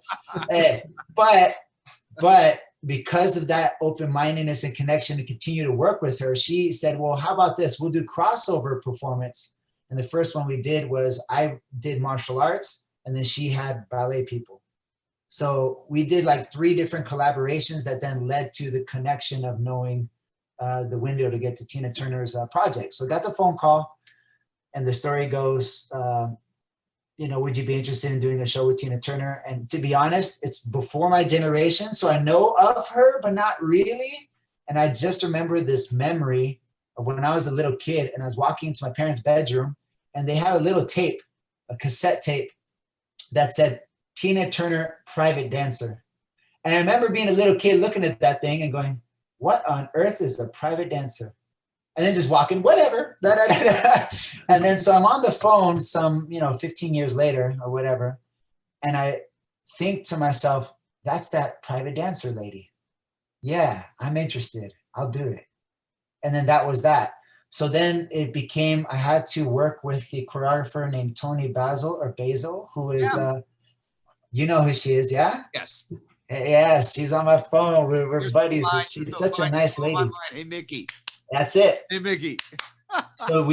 Hey, but because of that open-mindedness and connection to continue to work with her, she said, "Well, how about this? We'll do crossover performance." And the first one we did was I did martial arts, and then she had ballet people. So we did like 3 different collaborations that then led to the connection of knowing the window to get to Tina Turner's project. So I got the phone call, and the story goes, would you be interested in doing a show with Tina Turner? And to be honest, it's before my generation. So I know of her, but not really. And I just remember this memory of when I was a little kid and I was walking into my parents' bedroom, and they had a little tape, a cassette tape that said Tina Turner, private dancer. And I remember being a little kid looking at that thing and going, what on earth is a private dancer? And then just walking, whatever. Da, da, da, da. And then so I'm on the phone 15 years later or whatever. And I think to myself, that's that private dancer lady. Yeah, I'm interested. I'll do it. And then that was that. So then it became, I had to work with the choreographer named Tony Basil, who is, you know who she is, yeah? Yes. Yes, she's on my phone. We're Here's buddies. mine. She's such a nice lady. Hey, Mickey. That's it. Hey, Mickey. So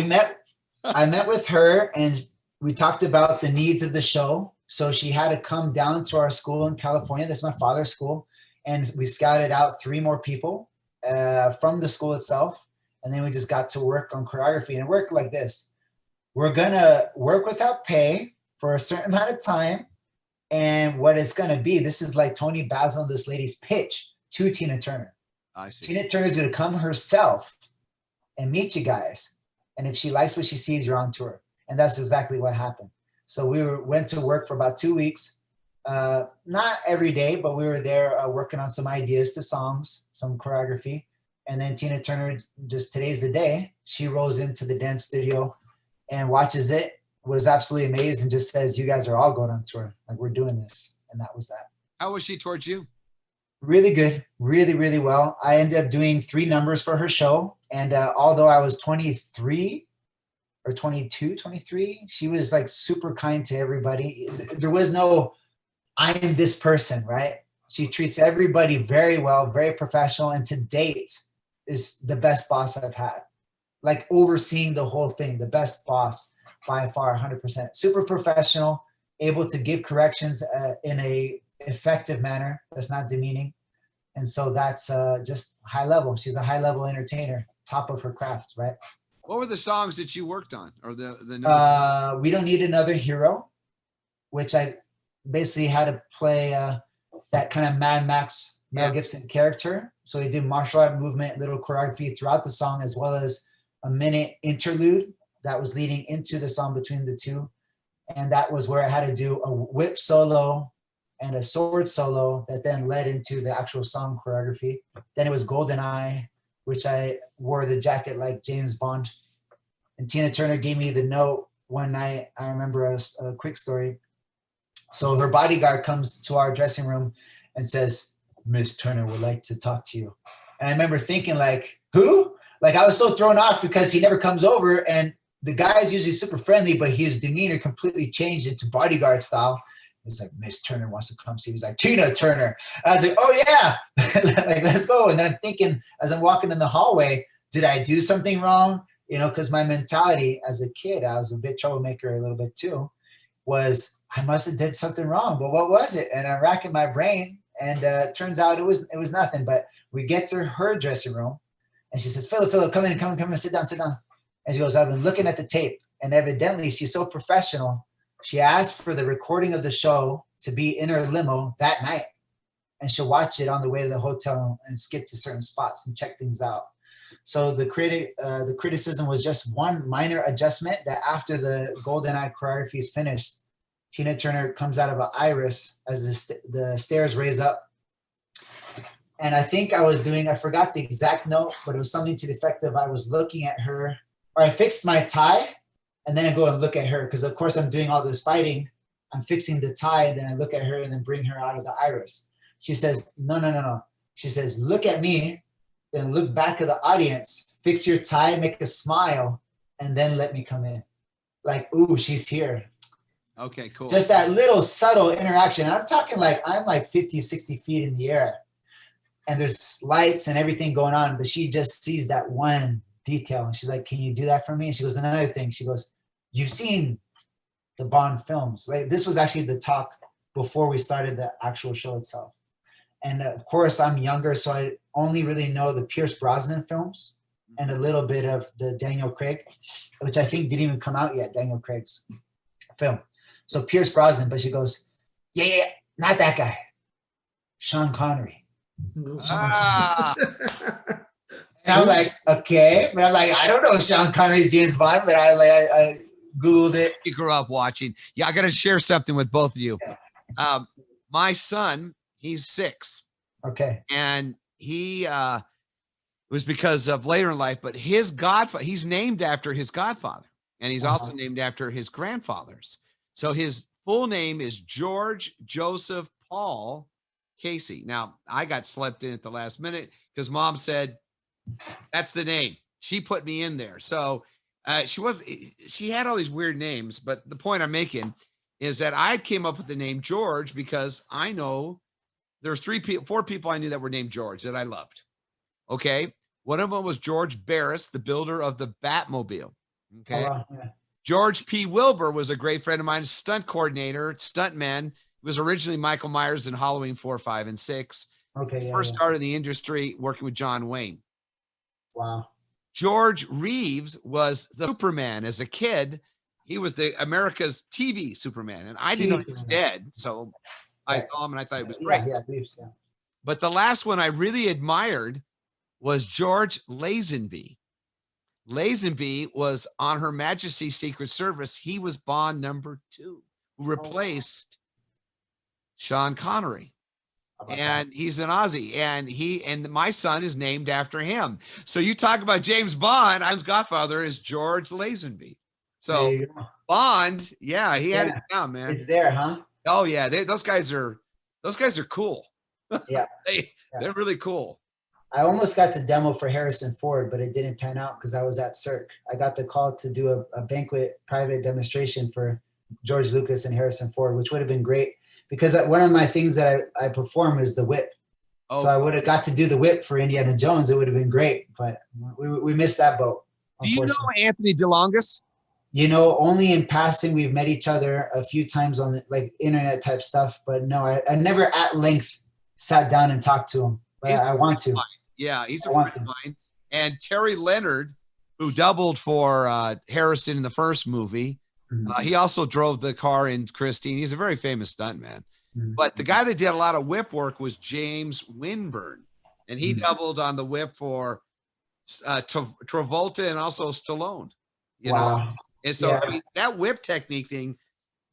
I met with her, and we talked about the needs of the show. So she had to come down to our school in California. This is my father's school. And we scouted out 3 more people from the school itself. And then we just got to work on choreography, and it worked like this. We're going to work without pay for a certain amount of time. And what it's going to be, this is like Tony Basil and this lady's pitch to Tina Turner. I see. Tina Turner is going to come herself and meet you guys. And if she likes what she sees, you're on tour. And that's exactly what happened. So we went to work for about 2 weeks. Not every day, but we were there working on some ideas to songs, some choreography. And then Tina Turner, just today's the day, she rolls into the dance studio and watches it, was absolutely amazed, and just says, "You guys are all going on tour. Like, we're doing this." And that was that. How was she towards you? Really good. Really, really well. I ended up doing 3 numbers for her show. And although I was 23 or 22, 23, she was like super kind to everybody. There was no, I'm this person, right? She treats everybody very well, very professional. And to date is the best boss I've had. Like, overseeing the whole thing, the best boss by far, 100%. Super professional, able to give corrections in a effective manner that's not demeaning. And so that's just high level. She's a high level entertainer, top of her craft, right? What were the songs that you worked on, or the We Don't Need Another Hero, which I basically had to play that kind of Mad Max Mel Gibson character. So we did martial art movement, little choreography throughout the song, as well as a minute interlude that was leading into the song between the two. And that was where I had to do a whip solo and a sword solo that then led into the actual song choreography. Then it was GoldenEye, which I wore the jacket like James Bond. And Tina Turner gave me the note one night. I remember a quick story. So her bodyguard comes to our dressing room and says, Miss Turner would like to talk to you. And I remember thinking like, who? Like I was so thrown off because he never comes over, and the guy is usually super friendly, but his demeanor completely changed into bodyguard style. It's like, Miss Turner wants to come see. He's like, Tina Turner. I was like, oh yeah, like let's go. And then I'm thinking as I'm walking in the hallway, did I do something wrong? You know, because my mentality as a kid, I was a bit troublemaker a little bit too, was I must have did something wrong. But what was it? And I'm racking my brain, and it turns out it was nothing. But we get to her dressing room, and she says, Philip, come in, sit down. And she goes, I've been looking at the tape. And evidently she's so professional. She asked for the recording of the show to be in her limo that night. And she'll watch it on the way to the hotel and skip to certain spots and check things out. So the criticism was just one minor adjustment, that after the GoldenEye choreography is finished, Tina Turner comes out of an iris as the stairs raise up. And I think I forgot the exact note, but it was something to the effect of I was looking at her, or I fixed my tie, and then I go and look at her, because of course I'm doing all this fighting. I'm fixing the tie, and then I look at her and then bring her out of the iris. She says, no. She says, look at me, then look back at the audience, fix your tie, make a smile, and then let me come in. Like, ooh, she's here. Okay, cool. Just that little subtle interaction. And I'm talking like I'm like 50, 60 feet in the air, and there's lights and everything going on, but she just sees that one detail. And she's like, can you do that for me? And she goes, another thing. She goes, you've seen the Bond films. Like, this was actually the talk before we started the actual show itself. And of course, I'm younger, so I only really know the Pierce Brosnan films and a little bit of the Daniel Craig, which I think didn't even come out yet, Daniel Craig's film. So Pierce Brosnan, but she goes, yeah, not that guy. Sean Connery. Ah. And I'm like, okay. But I'm like, I don't know Sean Connery's James Bond, but I Googled it. You grew up watching. Yeah, I got to share something with both of you. Yeah. My son, he's 6. Okay. And he it was because of later in life, but his godfather, he's named after his godfather, and he's also named after his grandfathers. So his full name is George Joseph Paul Casey. Now, I got slept in at the last minute because Mom said, that's the name. She put me in there. So she had all these weird names, but the point I'm making is that I came up with the name George because I know there's 4 people I knew that were named George that I loved. Okay. One of them was George Barris, the builder of the Batmobile. Okay. Oh, yeah. George P. Wilbur was a great friend of mine, stunt coordinator, stuntman. He was originally Michael Myers in Halloween 4, 5, and 6. Okay. Yeah, First started in the industry working with John Wayne. Wow. George Reeves was the Superman as a kid. He was the America's TV Superman, and I didn't know he was dead. So I saw him and I thought it was great. Yeah, Reeves, yeah. But the last one I really admired was George Lazenby. Lazenby was on Her Majesty's Secret Service. He was Bond number 2, who replaced Sean Connery. And he's an Aussie, and my son is named after him. So you talk about James Bond, his godfather is George Lazenby. So Bond, yeah, he had it down, man. It's there, huh? Oh yeah, those guys are cool. Yeah. They're really cool. I almost got to demo for Harrison Ford, but it didn't pan out because I was at Cirque. I got the call to do a banquet private demonstration for George Lucas and Harrison Ford, which would have been great because one of my things that I perform is the whip. Oh. So I would have got to do the whip for Indiana Jones. It would have been great, but we missed that boat. Do you know Anthony DeLongis? You know, only in passing. We've met each other a few times on like internet type stuff, but no, I never at length sat down and talked to him, but I want to. Yeah, he's a friend of mine. And Terry Leonard, who doubled for Harrison in the first movie, he also drove the car in Christine. He's a very famous stuntman. But the guy that did a lot of whip work was James Winburn, and he doubled on the whip for Travolta and also Stallone. You know, and so I mean, that whip technique thing,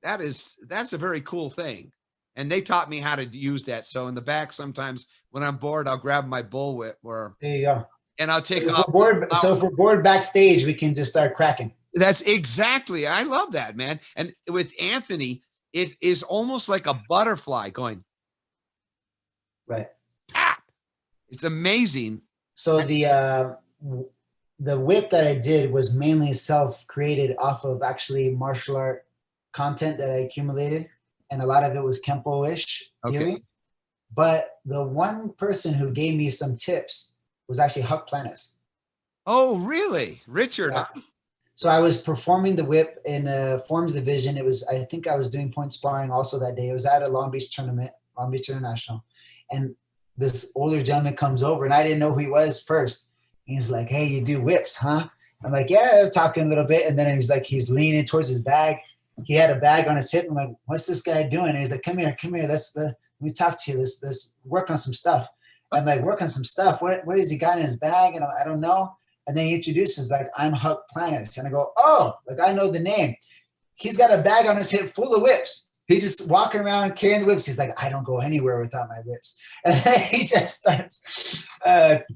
that's a very cool thing. And they taught me how to use that. So in the back, sometimes when I'm bored, I'll grab my bullwhip there you go. And I'll take off. So if we're bored backstage, we can just start cracking. That's exactly. I love that, man. And with Anthony, it is almost like a butterfly going. Right. It's amazing. So the whip that I did was mainly self-created off of actually martial art content that I accumulated, and a lot of it was Kenpo-ish theory. Okay. But the one person who gave me some tips was actually Huck Planis. Oh, really? Richard, Yeah. huh? So I was performing the whip in the forms division. I think I was doing point sparring also that day. It was at a Long Beach tournament, Long Beach International. And this older gentleman comes over, and I didn't know who he was first. He's like, "Hey, you do whips, huh?" I'm like, "Yeah," talking a little bit. And then he's like, he's leaning towards his bag. He had a bag on his hip. I'm like, "What's this guy doing?" And he's like, come here. Let me talk to you. Let's work on some stuff. I'm like, work on some stuff. What has he got in his bag? And I don't know. And then he introduces, like, "I'm Huck Planis." And I go, "Oh, like, I know the name." He's got a bag on his hip full of whips. He's just walking around carrying the whips. He's like, "I don't go anywhere without my whips." And then he just starts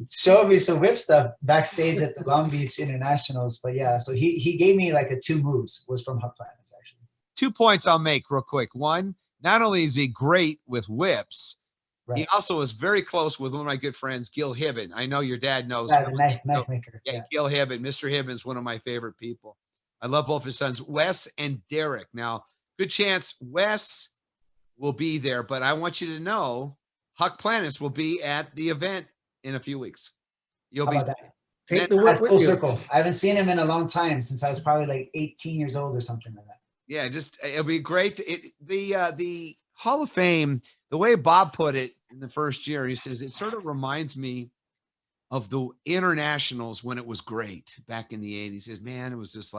showing me some whip stuff backstage at the Long Beach Internationals. But yeah, so he gave me like a 2 moves was from Huck Planis, actually. 2 points I'll make real quick. One, not only is he great with whips, he Right. also is very close with one of my good friends, Gil Hibben. I know your dad knows. Yeah, the knife maker. Yeah, Gil Hibben. Mr. Hibben is one of my favorite people. I love both his sons, Wes and Derek. Now, good chance Wes will be there, but I want you to know Huck Planis will be at the event in a few weeks. You'll How be about that? Take the That's whip full with you. circle. I haven't seen him in a long time, since I was probably like 18 years old or something like that. Yeah, just it'll be great. The Hall of Fame, the way Bob put it in the first year, he says it sort of reminds me of the internationals when it was great back in the 80s. He says, man, it was just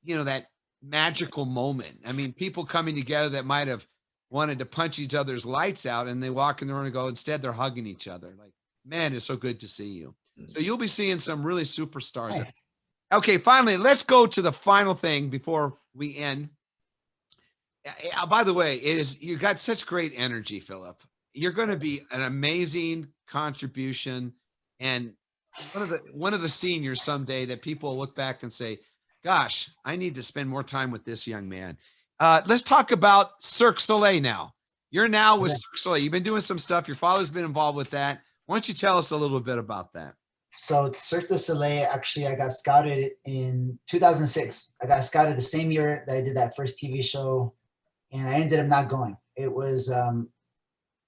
that magical moment. I mean, people coming together that might have wanted to punch each other's lights out, and they walk in the room and go, instead they're hugging each other. Like, man, it's so good to see you. So you'll be seeing some really superstars. Nice. Okay, finally, let's go to the final thing before we end. By the way, you got such great energy, Philip. You're going to be an amazing contribution, and one of the seniors someday that people will look back and say, "Gosh, I need to spend more time with this young man." Let's talk about Cirque Soleil now. You're now with Cirque Soleil. You've been doing some stuff. Your father's been involved with that. Why don't you tell us a little bit about that? So Cirque du Soleil, actually, I got scouted in 2006. I got scouted the same year that I did that first TV show, and I ended up not going. It was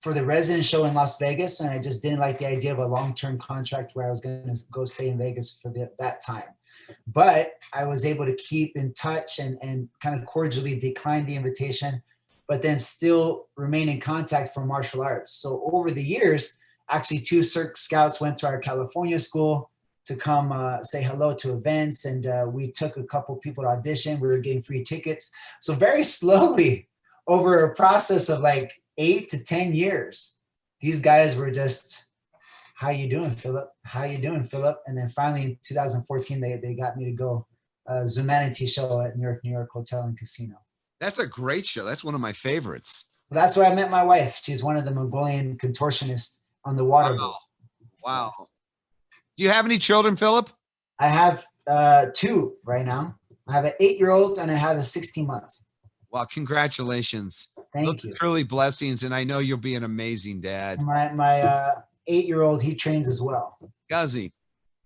for the resident show in Las Vegas, and I just didn't like the idea of a long-term contract where I was going to go stay in Vegas for that time. But I was able to keep in touch and kind of cordially decline the invitation, but then still remain in contact for martial arts. So over the years, actually 2 Cirque scouts went to our California school to come say hello to events, and we took a couple people to audition. We were getting free tickets. So very slowly, over a process of like 8 to 10 years, these guys were just, "How you doing, Philip? How you doing, Philip?" And then finally in 2014, they got me to go Zumanity show at New York Hotel and Casino. That's a great show. That's one of my favorites. Well, that's where I met my wife. She's one of the Mongolian contortionists on the water boat. Wow. Do you have any children, Philip? I have 2 right now. I have an 8-year-old and I have a 16-month. Well, congratulations. Thank Those you. are truly blessings, and I know you'll be an amazing dad. My 8-year-old, he trains as well. Does he?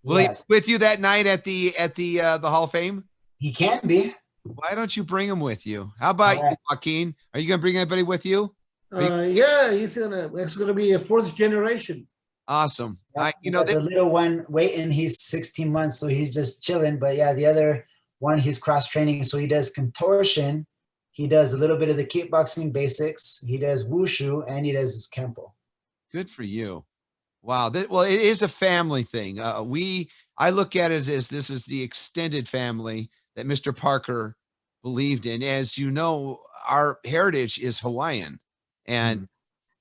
Will Yes, he be with you that night at the Hall of Fame? he can be. Why don't you bring him with you? How about you, Joaquin? Are you going to bring anybody with you? Yeah, it's gonna be a 4th generation. Awesome. The little one waiting, he's 16 months, so he's just chilling. But yeah, the other one, he's cross training, so he does contortion. He does a little bit of the kickboxing basics. He does wushu, and he does his Kenpo. Good for you. Wow. Well, it is a family thing. I look at it as this is the extended family that Mr. Parker believed in. As you know, our heritage is Hawaiian, and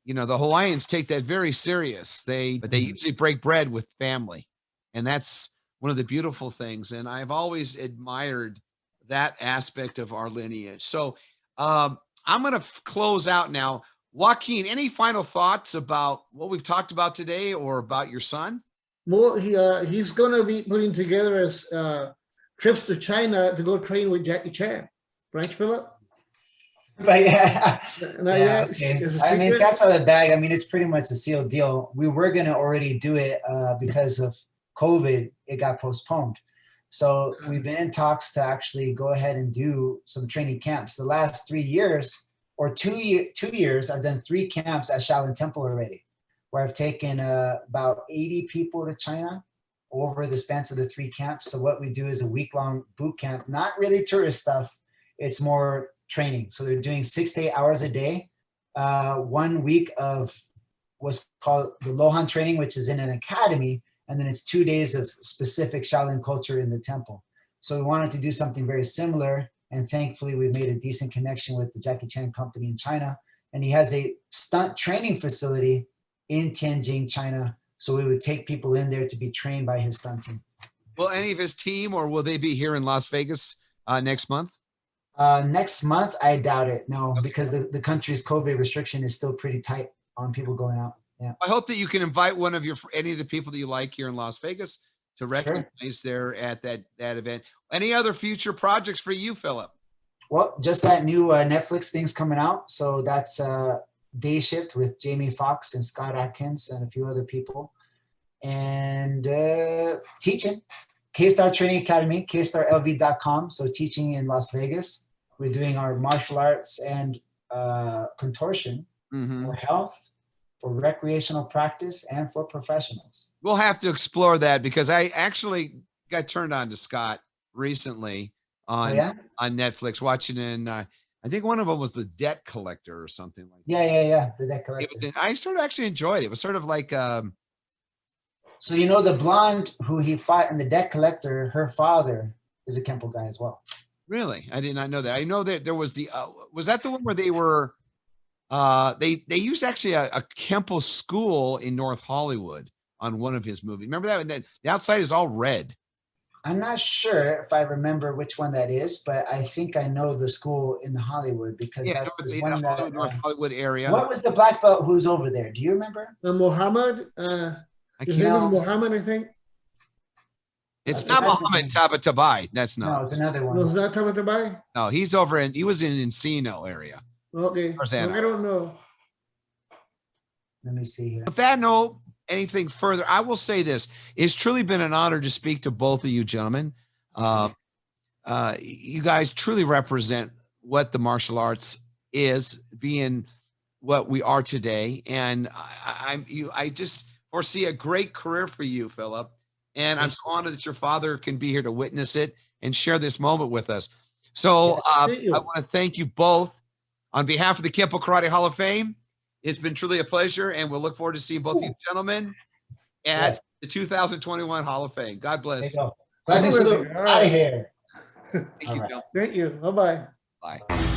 the Hawaiians take that very serious. They usually break bread with family, and that's one of the beautiful things. And I've always admired that aspect of our lineage. So I'm going to close out now. Joaquin, any final thoughts about what we've talked about today or about your son? Well, he's going to be putting together trips to China to go train with Jackie Chan, right, Philip? But yeah, Not yeah, yet. okay. It's a I mean, secret. that's out of the bag. I mean, it's pretty much a sealed deal. We were gonna already do it because of COVID. It got postponed. So we've been in talks to actually go ahead and do some training camps. The last 3 years or 2 years, I've done 3 camps at Shaolin Temple already, where I've taken about 80 people to China over the span of the 3 camps. So what we do is a week-long boot camp, not really tourist stuff. It's more training. So they're doing 6 to 8 hours a day. 1 week of what's called the Lohan training, which is in an academy. And then it's 2 days of specific Shaolin culture in the temple. So we wanted to do something very similar. And thankfully, we've made a decent connection with the Jackie Chan company in China. And he has a stunt training facility in Tianjin, China. So we would take people in there to be trained by his stunt team. Will any of his team, or will they be here in Las Vegas next month? Next month, I doubt it. No, because the country's COVID restriction is still pretty tight on people going out. Yeah. I hope that you can invite any of the people that you like here in Las Vegas to recognize there at that event. Any other future projects for you, Philip? Well, just that new Netflix thing's coming out. So that's Day Shift with Jamie Foxx and Scott Adkins and a few other people. And teaching. K-Star Training Academy, kstarlv.com. So teaching in Las Vegas. We're doing our martial arts and contortion for health, for recreational practice, and for professionals. We'll have to explore that because I actually got turned on to Scott recently on Netflix watching I think one of them was The Debt Collector or something like that. Yeah. The Debt Collector. I sort of actually enjoyed it. It was sort of like so you know the blonde who he fought in The Debt Collector, her father is a Kenpo guy as well. Really? I did not know that. I know that there was was that the one where they were they used actually a Kenpo school in North Hollywood on one of his movies. Remember that? And then the outside is all red. I'm not sure if I remember which one that is, but I think I know the school in Hollywood because that's the one that North Hollywood area. What was the black belt who's over there? Do you remember? Muhammad. His name is Muhammad, I think. It's not Muhammad Tabatabai. That's not. No, it's another one. No, it's not Tabatabai. No, he was in Encino area. Okay. I don't know. Let me see here. With that note, anything further, I will say this. It's truly been an honor to speak to both of you gentlemen. You guys truly represent what the martial arts is, being what we are today. And I just foresee a great career for you, Philip. And I'm so honored that your father can be here to witness it and share this moment with us. So I want to thank you both on behalf of the Kenpo Karate Hall of Fame. It's been truly a pleasure, and we'll look forward to seeing both of you gentlemen at the 2021 Hall of Fame. God bless. Blessings. Out of here. Thank you, Thank you. Bye-bye. Bye.